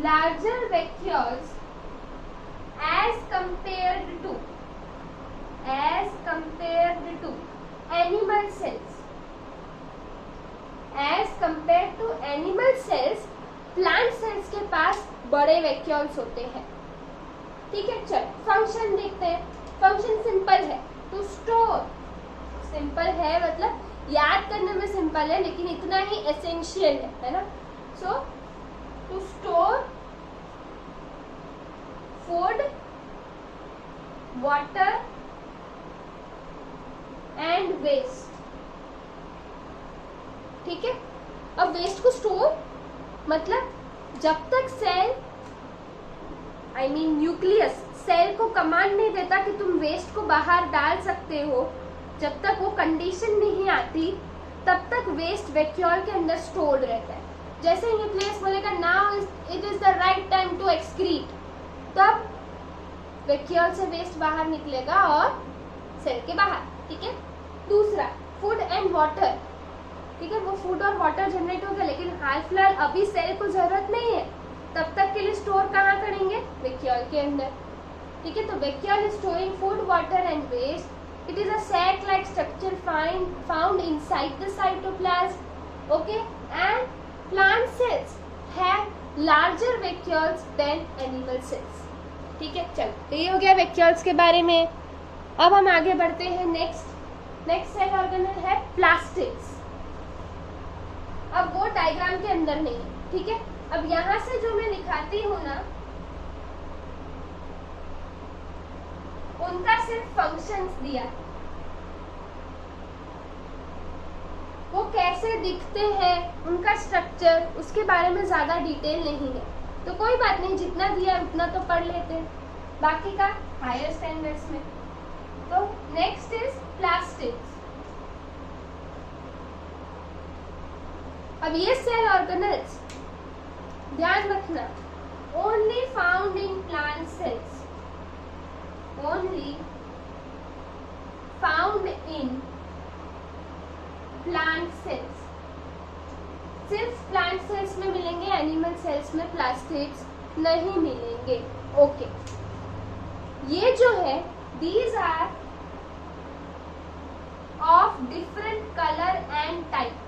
[SPEAKER 1] larger vacuoles as compared to animal cells. As compared to animal cells, plant cells के पास बड़े vacuoles होते हैं। ठीक है, चल function देखते हैं। फंक्शन सिंपल है, टू स्टोर। सिंपल है मतलब याद करने में सिंपल है, लेकिन इतना ही एसेंशियल है ना। So to store food, water and waste. ठीक है, अब वेस्ट को स्टोर मतलब जब तक सेल न्यूक्लियस सेल को कमांड नहीं देता कि तुम वेस्ट को बाहर डाल सकते हो, जब तक वो कंडीशन नहीं आती तब तक वेस्ट वैक्यूल के अंदर स्टोर्ड रहता है। जैसे न्यूक्लियस बोलेगा now it is the right time to excrete, तब वैक्यूल से वेस्ट बाहर निकलेगा और सेल के बाहर। ठीक है, दूसरा फूड एंड वाटर। ठीक है, वो फूड और वाटर जनरेट हो गया, लेकिन हाल फिलहाल अभी सेल को जरूरत नहीं है, तब तक के लिए स्टोर कहाँ करेंगे? वैक्यूल के अंदर। ठीक है, तो vacuole is storing food, water and waste. It is a sac like structure found inside the cytoplasm. Okay, and plant cells have larger vacuoles than animal cells. ठीक है, चलो तो ये हो गया वैक्यूल्स के बारे में। अब हम आगे बढ़ते हैं। नेक्स्ट सेल ऑर्गेनल है प्लास्टिड्स। अब वो डायग्राम के अंदर नहीं है। ठीक है, अब यहां से जो मैं दिखाती हूं ना, उनका सिर्फ फंक्शंस दिया है, वो कैसे दिखते हैं, उनका स्ट्रक्चर, उसके बारे में ज्यादा डिटेल नहीं है। तो कोई बात नहीं, जितना दिया उतना तो पढ़ लेते हैं, बाकी का हायर स्टैंडर्ड्स में। तो नेक्स्ट इज प्लास्टिड्स। अब ये सेल ऑर्गेनल्स ध्यान रखना, only found in plant sales, only found in plant sales. सिर्फ प्लांट सेल्स में मिलेंगे, एनिमल सेल्स में प्लास्टिड्स नहीं मिलेंगे। ओके, ये जो है these are of different colour and types.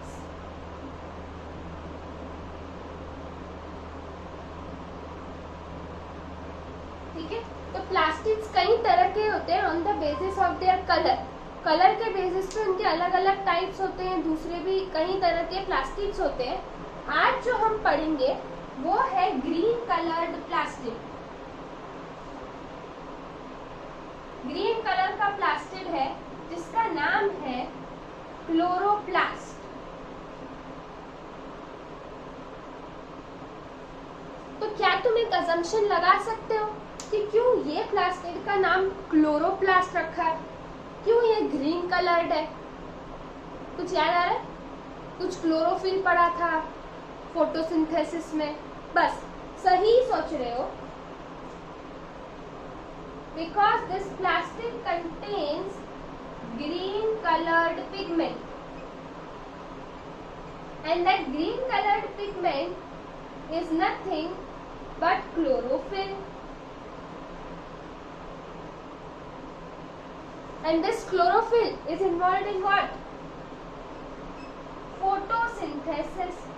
[SPEAKER 1] ठीक है, तो प्लास्टिड्स कई तरह के होते हैं on the basis of their colour. Colour के बेसिस पे उनके अलग अलग टाइप्स होते हैं, दूसरे भी कई तरह के प्लास्टिड्स होते हैं। आज जो हम पढ़ेंगे वो है green coloured plastid. Green colour का प्लास्टिड है जिसका नाम है क्लोरोप्लास्ट। क्या तुम एक अजम्पशन लगा सकते हो कि क्यों ये प्लास्टिड का नाम क्लोरोप्लास्ट रखा है, क्यों ये ग्रीन कलर्ड है? कुछ याद आ रहा है? कुछ क्लोरोफिल पढ़ा था फोटोसिंथेसिस में, बस सही सोच रहे हो। Because this plastic contains green colored pigment, and that green colored pigment is nothing but chlorophyll, and this chlorophyll is involved in what? Photosynthesis.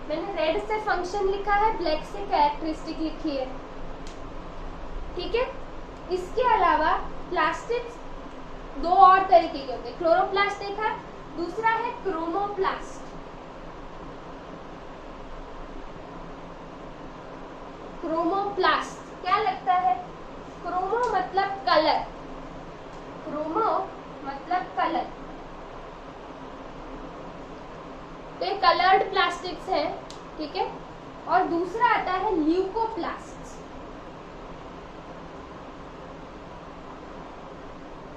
[SPEAKER 1] मैंने रेड से फंक्शन लिखा है, ब्लैक से कैरेक्टरिस्टिक लिखी है, ठीक है। इसके अलावा प्लास्टिक्स दो और तरीके के होते हैं। क्लोरोप्लास्ट देखा, दूसरा है क्रोमोप्लास्ट। क्रोमोप्लास्ट क्या लगता है? क्रोमो मतलब कलर, क्रोमो मतलब कलर, तो ये कलर्ड प्लास्टिक्स है, ठीक है। और दूसरा आता है ल्यूकोप्लास्ट।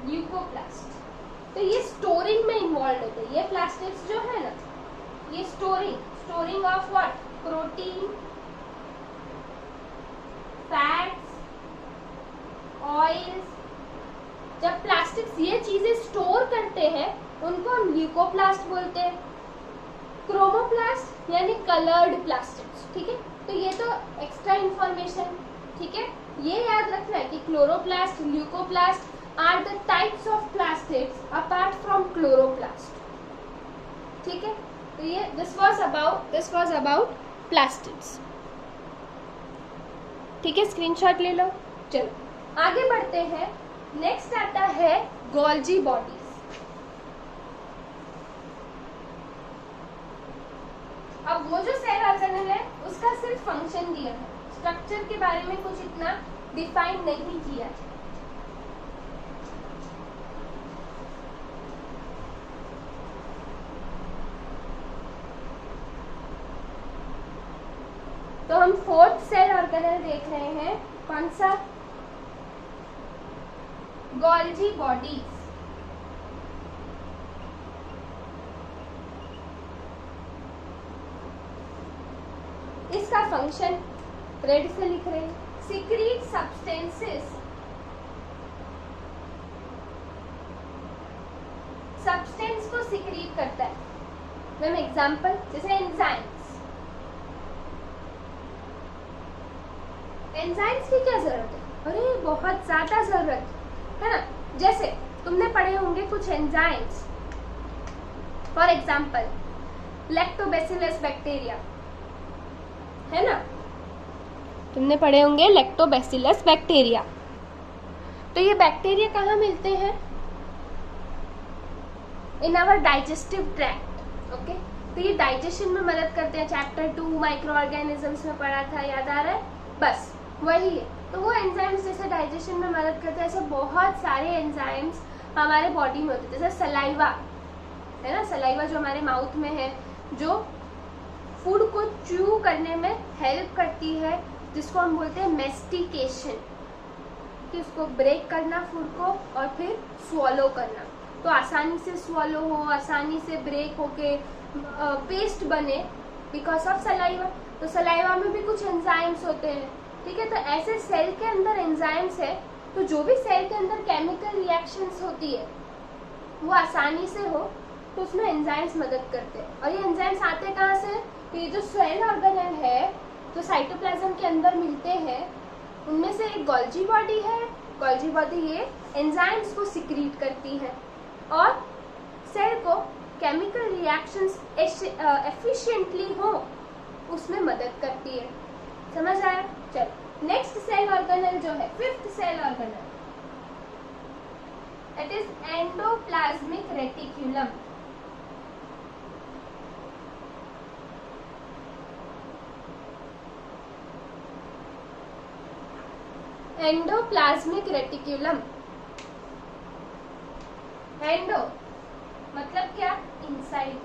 [SPEAKER 1] ल्यूकोप्लास्ट तो ये स्टोरिंग में इन्वॉल्व होते हैं। ये प्लास्टिक्स जो है ना, ये storing of what? Protein, fats, oils. जब प्लास्टिक्स ये चीजें स्टोर करते हैं उनको हम ल्यूकोप्लास्ट बोलते हैं। क्रोमोप्लास्ट यानी कलर्ड प्लास्टिक्स, ठीक है। तो ये तो एक्स्ट्रा इंफॉर्मेशन, ठीक है। ये याद रखना है कि chloroplast, leucoplast are the types of plastics apart from chloroplast, ठीक है। तो ये दिस वाज अबाउट प्लास्टिक्स, ठीक है। स्क्रीनशॉट ले लो। चलो आगे बढ़ते हैं। नेक्स्ट आता है गोल्जी बॉडीज। अब वो जो सेल ऑर्गेनेल है उसका सिर्फ फंक्शन दिया है, स्ट्रक्चर के बारे में कुछ इतना डिफाइन नहीं किया है। तो हम फोर्थ सेल ऑर्गेनेल देख रहे हैं, कौन सा? Golgi bodies. इसका फंक्शन रेड से लिख रहे हैं, सीक्रेट सब्सटेंसेस, सब्सटेंस को सीक्रेट करता है। मैम एग्जांपल जैसे एंजाइम्स। एंजाइम्स की क्या जरूरत है? अरे बहुत ज्यादा जरूरत है ना। जैसे तुमने पढ़े होंगे कुछ enzymes, for example lactobacillus bacteria, है ना। तुमने पढ़े होंगे लैक्टोबैसिलस बैक्टीरिया। तो ये बैक्टीरिया कहाँ मिलते हैं? In our digestive tract, okay. तो ये डाइजेशन में मदद करते हैं। चैप्टर 2 माइक्रो ऑर्गेनिजम्स में पढ़ा था, याद आ रहा है? बस वही है। तो वो एंजाइम्स जैसे डाइजेशन में मदद करते हैं, ऐसे बहुत सारे एंजाइम्स हमारे बॉडी में होते हैं। जैसे सलाइवा है ना, सलाइवा जो हमारे माउथ में है, जो फूड को च्यू करने में हेल्प करती है, जिसको हम बोलते हैं मेस्टिकेशन, कि उसको ब्रेक करना फूड को और फिर स्वॉलो करना। तो आसानी से स्वॉलो हो, आसानी से ब्रेक होके पेस्ट बने बिकॉज ऑफ सलाइवा। तो सलाइवा में भी कुछ एंजाइम्स होते हैं, ठीक है। तो ऐसे सेल के अंदर एंजाइम्स है, तो जो भी सेल के अंदर केमिकल रिएक्शंस होती है वो आसानी से हो, तो उसमें एंजाइम्स मदद करते हैं। और ये एंजाइम्स आते कहाँ से? तो ये जो सेल ऑर्गेनेल है जो साइटोप्लाज्म के अंदर मिलते हैं, उनमें से एक गोल्जी बॉडी है। गोल्जी बॉडी ये एंजाइम्स को सिक्रीट करती है और सेल को केमिकल रिएक्शंस एफिशिएंटली हो उसमें मदद करती है। समझ आया? चलो नेक्स्ट सेल ऑर्गेनेल जो है, fifth cell organelle, it is endoplasmic reticulum. Endoplasmic reticulum, endo मतलब क्या? इनसाइड,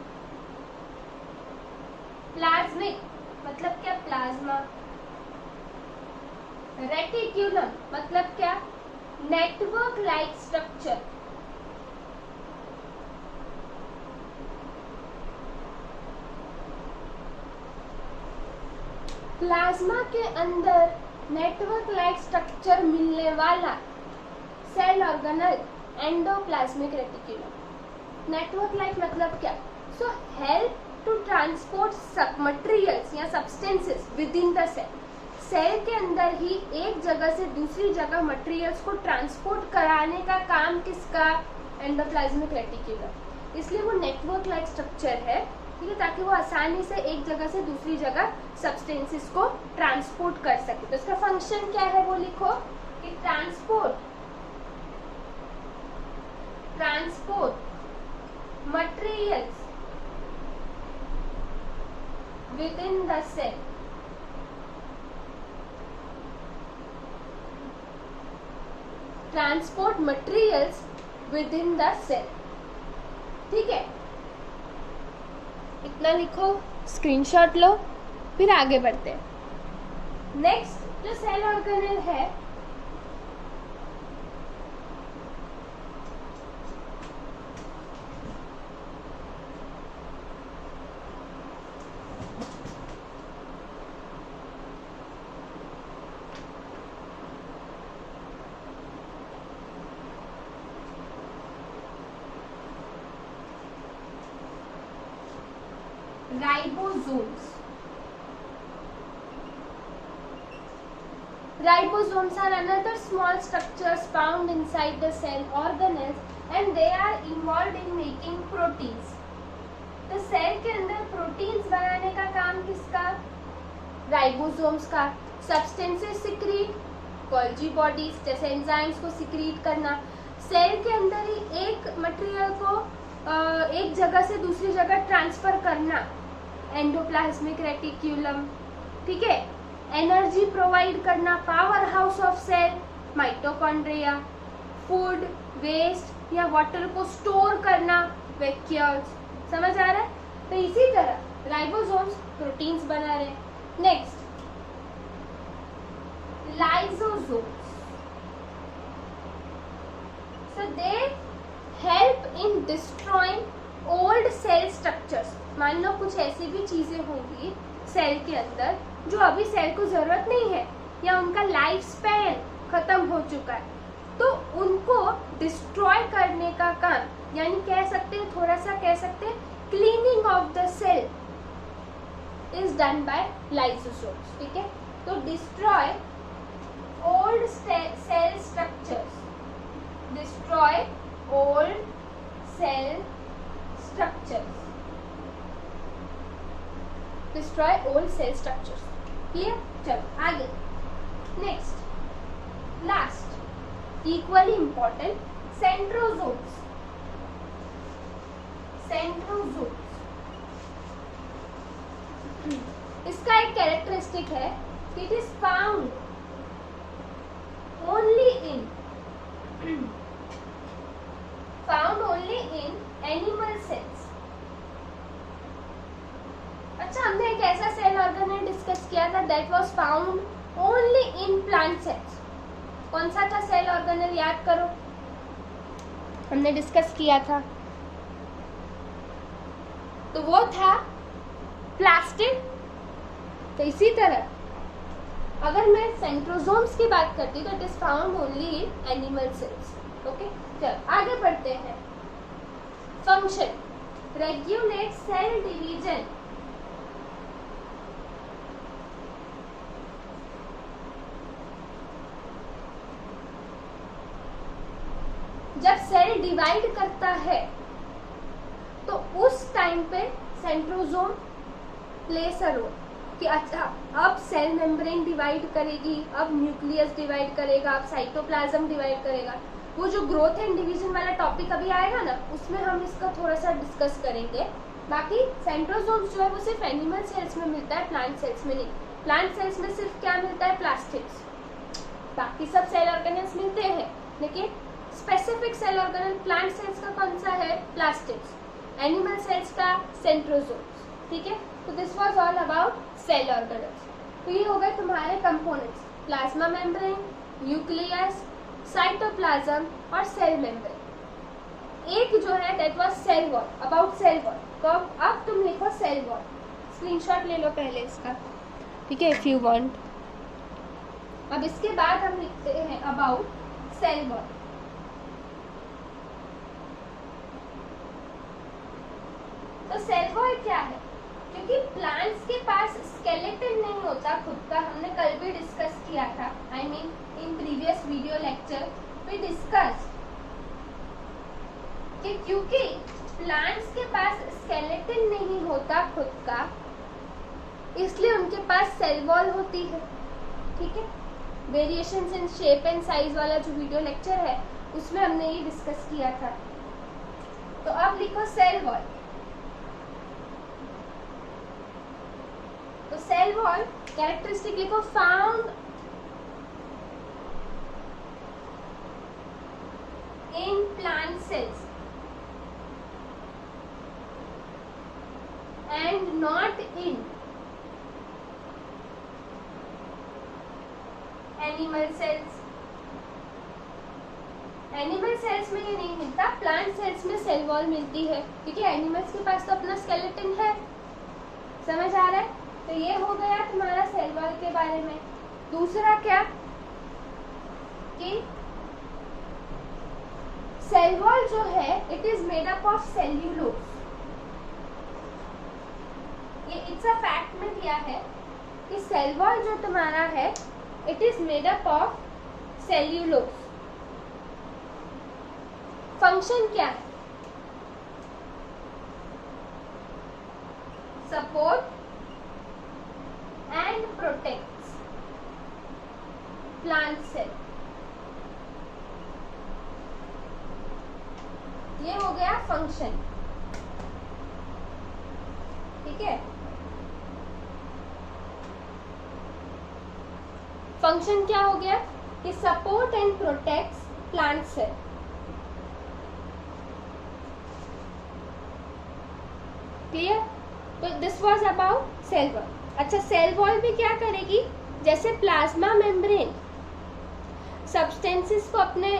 [SPEAKER 1] प्लाज्मिक मतलब क्या, प्लाज्मा। रेटिक्यूलम मतलब क्या, नेटवर्क लाइक स्ट्रक्चर। प्लाज्मा के अंदर नेटवर्क लाइक स्ट्रक्चर मिलने वाला cell organelle endoplasmic reticulum. Network like मतलब क्या, सो हेल्प टू ट्रांसपोर्ट सब मटेरियल्स या substances within the cell. Cell के अंदर ही एक जगह से दूसरी जगह मटेरियल्स को ट्रांसपोर्ट कराने का काम किसका, एंडोप्लाज्मिक रेटिक्यूलम। इसलिए वो नेटवर्क लाइक स्ट्रक्चर है, ठीक है, ताकि वो आसानी से एक जगह से दूसरी जगह सब्सटेंसेस को ट्रांसपोर्ट कर सके। तो इसका फंक्शन क्या है वो लिखो कि transport materials within the cell. Transport materials within the cell, ठीक है, इतना लिखो, स्क्रीनशॉट लो, फिर आगे बढ़ते हैं। नेक्स्ट जो सेल ऑर्गेनल है, ribosomes. Ribosomes are another small structures found inside the cell organelles and they are involved in making proteins. तो सेल के अंदर प्रोटीन्स बनाने का काम किसका, राइबोसोम्स का। सब्सटेंसेस सिक्रीट, गोल्जी बॉडीज जैसे एंजाइम्स को सिक्रीट करना। सेल के अंदर ही एक मटेरियल को एक जगह से दूसरी जगह ट्रांसफर करना, एंडोप्लाज्मिक रेटिक्यूलम, ठीक है। एनर्जी प्रोवाइड करना, powerhouse of cell, mitochondria. Food waste या वाटर को स्टोर करना, वैक्यूल्स। समझ आ रहा है? तो इसी तरह राइबोसोम्स प्रोटीन्स बना रहे। Next lysosomes, so they help in destroying old cell structures. मान लो कुछ ऐसी भी चीजें होंगी सेल के अंदर जो अभी सेल को जरूरत नहीं है या उनका लाइफ स्पैन खत्म हो चुका है, तो उनको डिस्ट्रॉय करने का काम, यानी कह सकते हैं, थोड़ा सा कह सकते हैं, cleaning of the cell is done by lysosomes, ठीक है। तो destroy old cell structures, destroy old cell structures, destroy old cell structures. Clear? चलो आगे। Next last equally important, centrosomes. Centrosomes इसका एक कैरेक्टरिस्टिक है, it is found only in animal cells. अच्छा, हमने एक ऐसा सेल ऑर्गेनल डिस्कस किया था that was found only in plant cells. कौन सा था सेल ऑर्गेनल, याद करो, हमने डिस्कस किया था। तो वो था प्लास्टिड। तो इसी तरह अगर मैं सेंट्रोसोम्स की बात करती तो it is found only in animal cells. Okay, चलो आगे बढ़ते हैं। Function, regulate cell division. जब सेल डिवाइड करता है तो उस टाइम पे सेंट्रोसोम प्लेस अ रोल कि अच्छा अब सेल मेम्ब्रेन डिवाइड करेगी, अब न्यूक्लियस डिवाइड करेगा, अब साइटोप्लाज्म डिवाइड करेगा। वो जो ग्रोथ एंड डिवीजन वाला टॉपिक अभी आएगा ना, उसमें हम इसका थोड़ा सा डिस्कस करेंगे। बाकी सेंट्रोसोम्स जो है वो सिर्फ एनिमल सेल्स में मिलता है, प्लांट सेल्स में नहीं। प्लांट सेल्स में सिर्फ क्या मिलता है, प्लास्टिड्स। बाकी सब सेल ऑर्गेनल्स मिलते हैं, लेकिन specific cell organelle plant cells का कौन सा है, प्लास्टिड्स। एनिमल सेल्स का सेंट्रोसोम्स। ठीक है, तो this was all about cell organelles. तो ये हो गए तुम्हारे components, plasma membrane, nucleus, cytoplasm और सेल मेम्ब्रेन। एक जो है that was cell wall, about cell wall. तो अब तुम लिखो सेल वॉल, स्क्रीनशॉट ले लो पहले इसका, ठीक है, इफ यू वांट। अब इसके बाद हम लिखते हैं अबाउट सेल वॉल। तो सेल वॉल क्या है? क्योंकि प्लांट्स के पास स्केलेटन नहीं होता खुद का, हमने कल भी डिस्कस किया था, I mean in previous video lecture we discuss कि क्योंकि प्लांट्स के पास स्केलेटन नहीं होता खुद का, इसलिए उनके पास सेल वॉल होती है, ठीक है। Variations in shape and size वाला जो वीडियो लेक्चर है उसमें हमने ये डिस्कस किया था। तो अब लिखो सेल वॉल। तो सेल वॉल कैरेक्टरिस्टिक लिखो, found in plant sales and not in animal sales. Animal cells में ये नहीं मिलता, प्लांट सेल्स में सेल वॉल मिलती है, क्योंकि एनिमल्स के पास तो अपना स्केलेटन है। समझ आ रहा है? तो ये हो गया तुम्हारा सेल वॉल के बारे में। दूसरा क्या कि सेल वॉल जो है it is made up of cellulose. ये इट्स अ फैक्ट में दिया है कि सेल वॉल जो तुम्हारा है it is made up of cellulose. Function क्या है? Support and protects plant cell. ये हो गया फंक्शन, ठीक है। फंक्शन क्या हो गया कि support and protects plant cell. Clear? तो this was about cell wall. अच्छा, सेल वॉल भी क्या करेगी? जैसे प्लाज्मा मेम्ब्रेन सब्सटेंसेस को अपने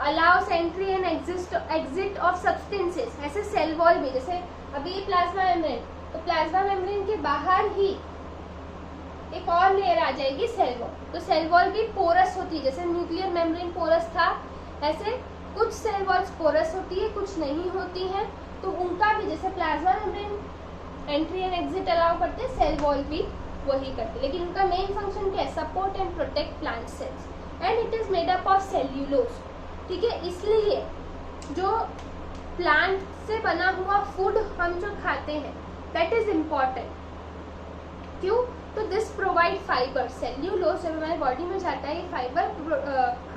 [SPEAKER 1] allows entry and exit of substances, ऐसे सेल वॉल भी, जैसे अभी ये प्लाज्मा मेम्ब्रेन, तो प्लाज्मा मेम्ब्रेन के बाहर ही एक और लेयर आ जाएगी सेल वॉल। तो सेल वॉल भी पोरस होती है, जैसे न्यूक्लियर मेम्ब्रेन पोरस था, ऐसे कुछ सेल वॉल्स पोरस होती है, कुछ नहीं होती हैं। तो उनका भी जैसे plasma membrane entry and exit allow करते हैं, सेल वॉल भी वही करते हैं, लेकिन उनका मेन फंक्शन क्या है? Support and protect plant cells and it is made up of cellulose, ठीक है। इसलिए जो प्लांट से बना हुआ फूड हम जो खाते हैं दैट इज इम्पॉर्टेंट। क्यों? तो दिस प्रोवाइड फाइबर। सेल्यूलोज जब हमारे बॉडी में जाता है, ये फाइबर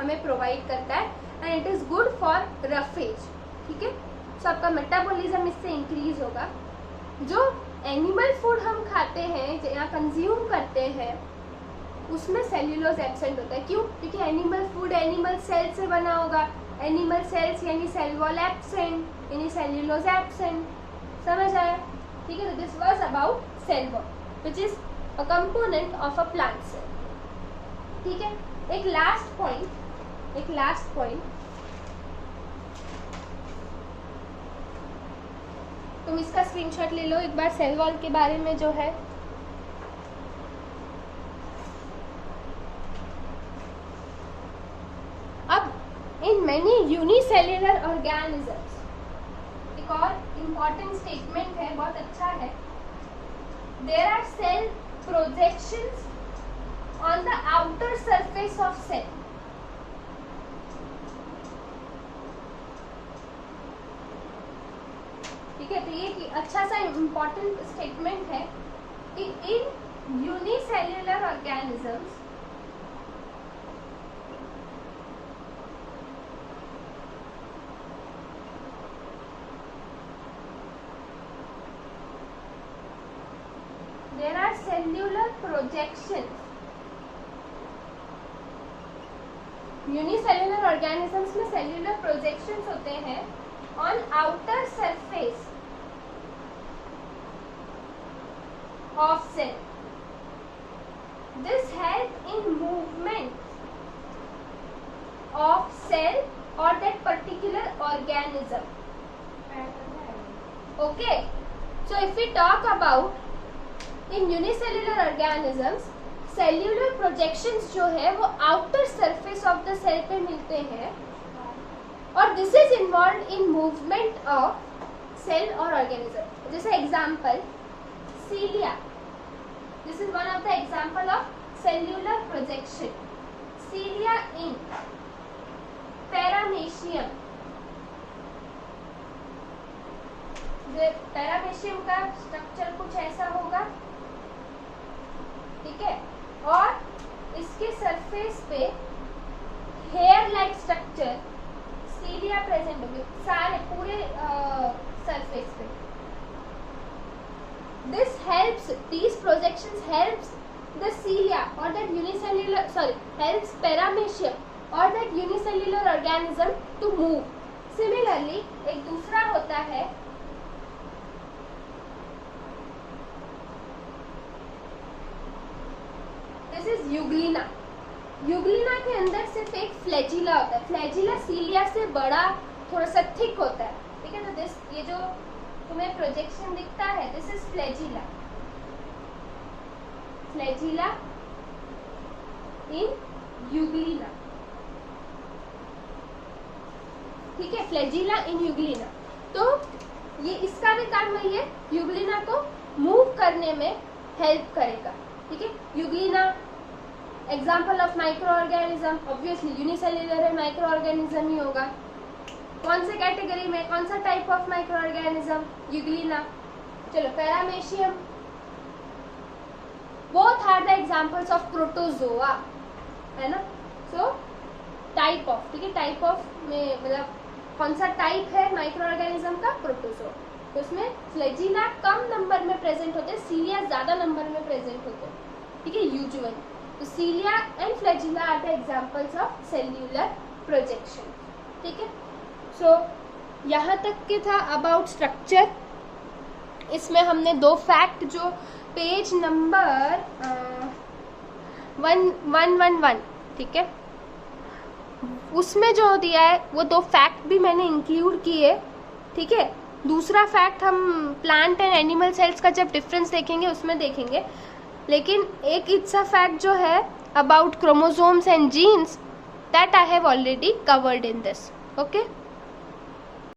[SPEAKER 1] हमें प्रोवाइड करता है and it is good for roughage, ठीक है। सो आपका मेटाबॉलिज्म इससे इंक्रीज होगा। जो एनिमल फूड हम खाते हैं या कंज्यूम करते हैं उसमें सेल्यूलोज एब्सेंट होता है। क्यों? क्योंकि एनिमल फूड एनिमल सेल से बना होगा, एनिमल सेल्स यानी सेल वॉल एब्सेंट यानी सेल्यूलोज एब्सेंट। समझ आया? ठीक है। तो this was about cell wall which is a component of a plant cell, ठीक है। एक लास्ट पॉइंट तुम इसका स्क्रीनशॉट ले लो एक बार, सेल वॉल के बारे में जो है। अब इन मेनी यूनिसेल्युलर ऑर्गेनिजम्स, एक और इम्पॉर्टेंट स्टेटमेंट है, बहुत अच्छा है। There are cell projections on the outer surface of cell. ठीक है, तो ये अच्छा सा इम्पॉर्टेंट स्टेटमेंट है कि in unicellular organisms there are cellular projections। Unicellular organisms में सेल्युलर प्रोजेक्शंस होते हैं on outer surface of cell. This helps in movement of cell or that particular organism. Okay, so if we talk about in unicellular organisms, cellular projections जो है वो outer surface of the cell पे मिलते हैं और this is involved in movement of cell or organism. जैसे example cilia. This is one of the example of cellular projection. Cilia in paramecium. Paramecium का structure कुछ ऐसा होगा, ठीक है, और इसके सरफेस पे हेयर लाइक स्ट्रक्चर सीलिया प्रेजेंट होंगे सारे पूरे सरफेस पे. This helps, these projections helps the cilia or that unicellular, helps paramecium or that unicellular organism to move. Similarly, एक दूसरा होता है this is यूग्लिना. यूग्लिना के अंदर सिर्फ एक फ्लैजिला होता है. फ्लैजिला सीलिया से बड़ा, थोड़ा सा थिक होता है, ठीक है. तो दिस, ये जो तुम्हें प्रोजेक्शन दिखता है, this is flagella. Flagella in Euglena, ठीक है. फ्लैजिला इन यूग्लिना. तो ये इसका भी काम वही है, यूग्लिना को मूव करने में हेल्प करेगा, ठीक है. Euglena example of micro organism. Obviously unicellular है, माइक्रो ऑर्गेनिज्म ही होगा. कौन से कैटेगरी में, कौन सा type of micro organism? Euglena. चलो, paramecium. Both are the examples of protozoa, है ना. सो टाइप ऑफ, ठीक है, टाइप ऑफ में मतलब कौन सा टाइप है माइक्रो ऑर्गेनिज्म का? प्रोटोजोआ. तो उसमें फ्लैजिला कम नंबर में प्रेजेंट होते हैं, सीलिया ज्यादा नंबर में प्रेजेंट होते हैं, ठीक है, यूजुअली. तो cilia and flagella are the examples of cellular projection, ठीक है. सो यहाँ तक के था अबाउट स्ट्रक्चर. इसमें हमने दो फैक्ट जो पेज नंबर 111, ठीक है, उसमें जो दिया है वो दो फैक्ट भी मैंने इंक्लूड किए, ठीक है. दूसरा फैक्ट हम प्लांट एंड एनिमल सेल्स का जब डिफरेंस देखेंगे उसमें देखेंगे. लेकिन एक इट्स फैक्ट जो है about chromosomes and genes, that I have already covered in this. Okay.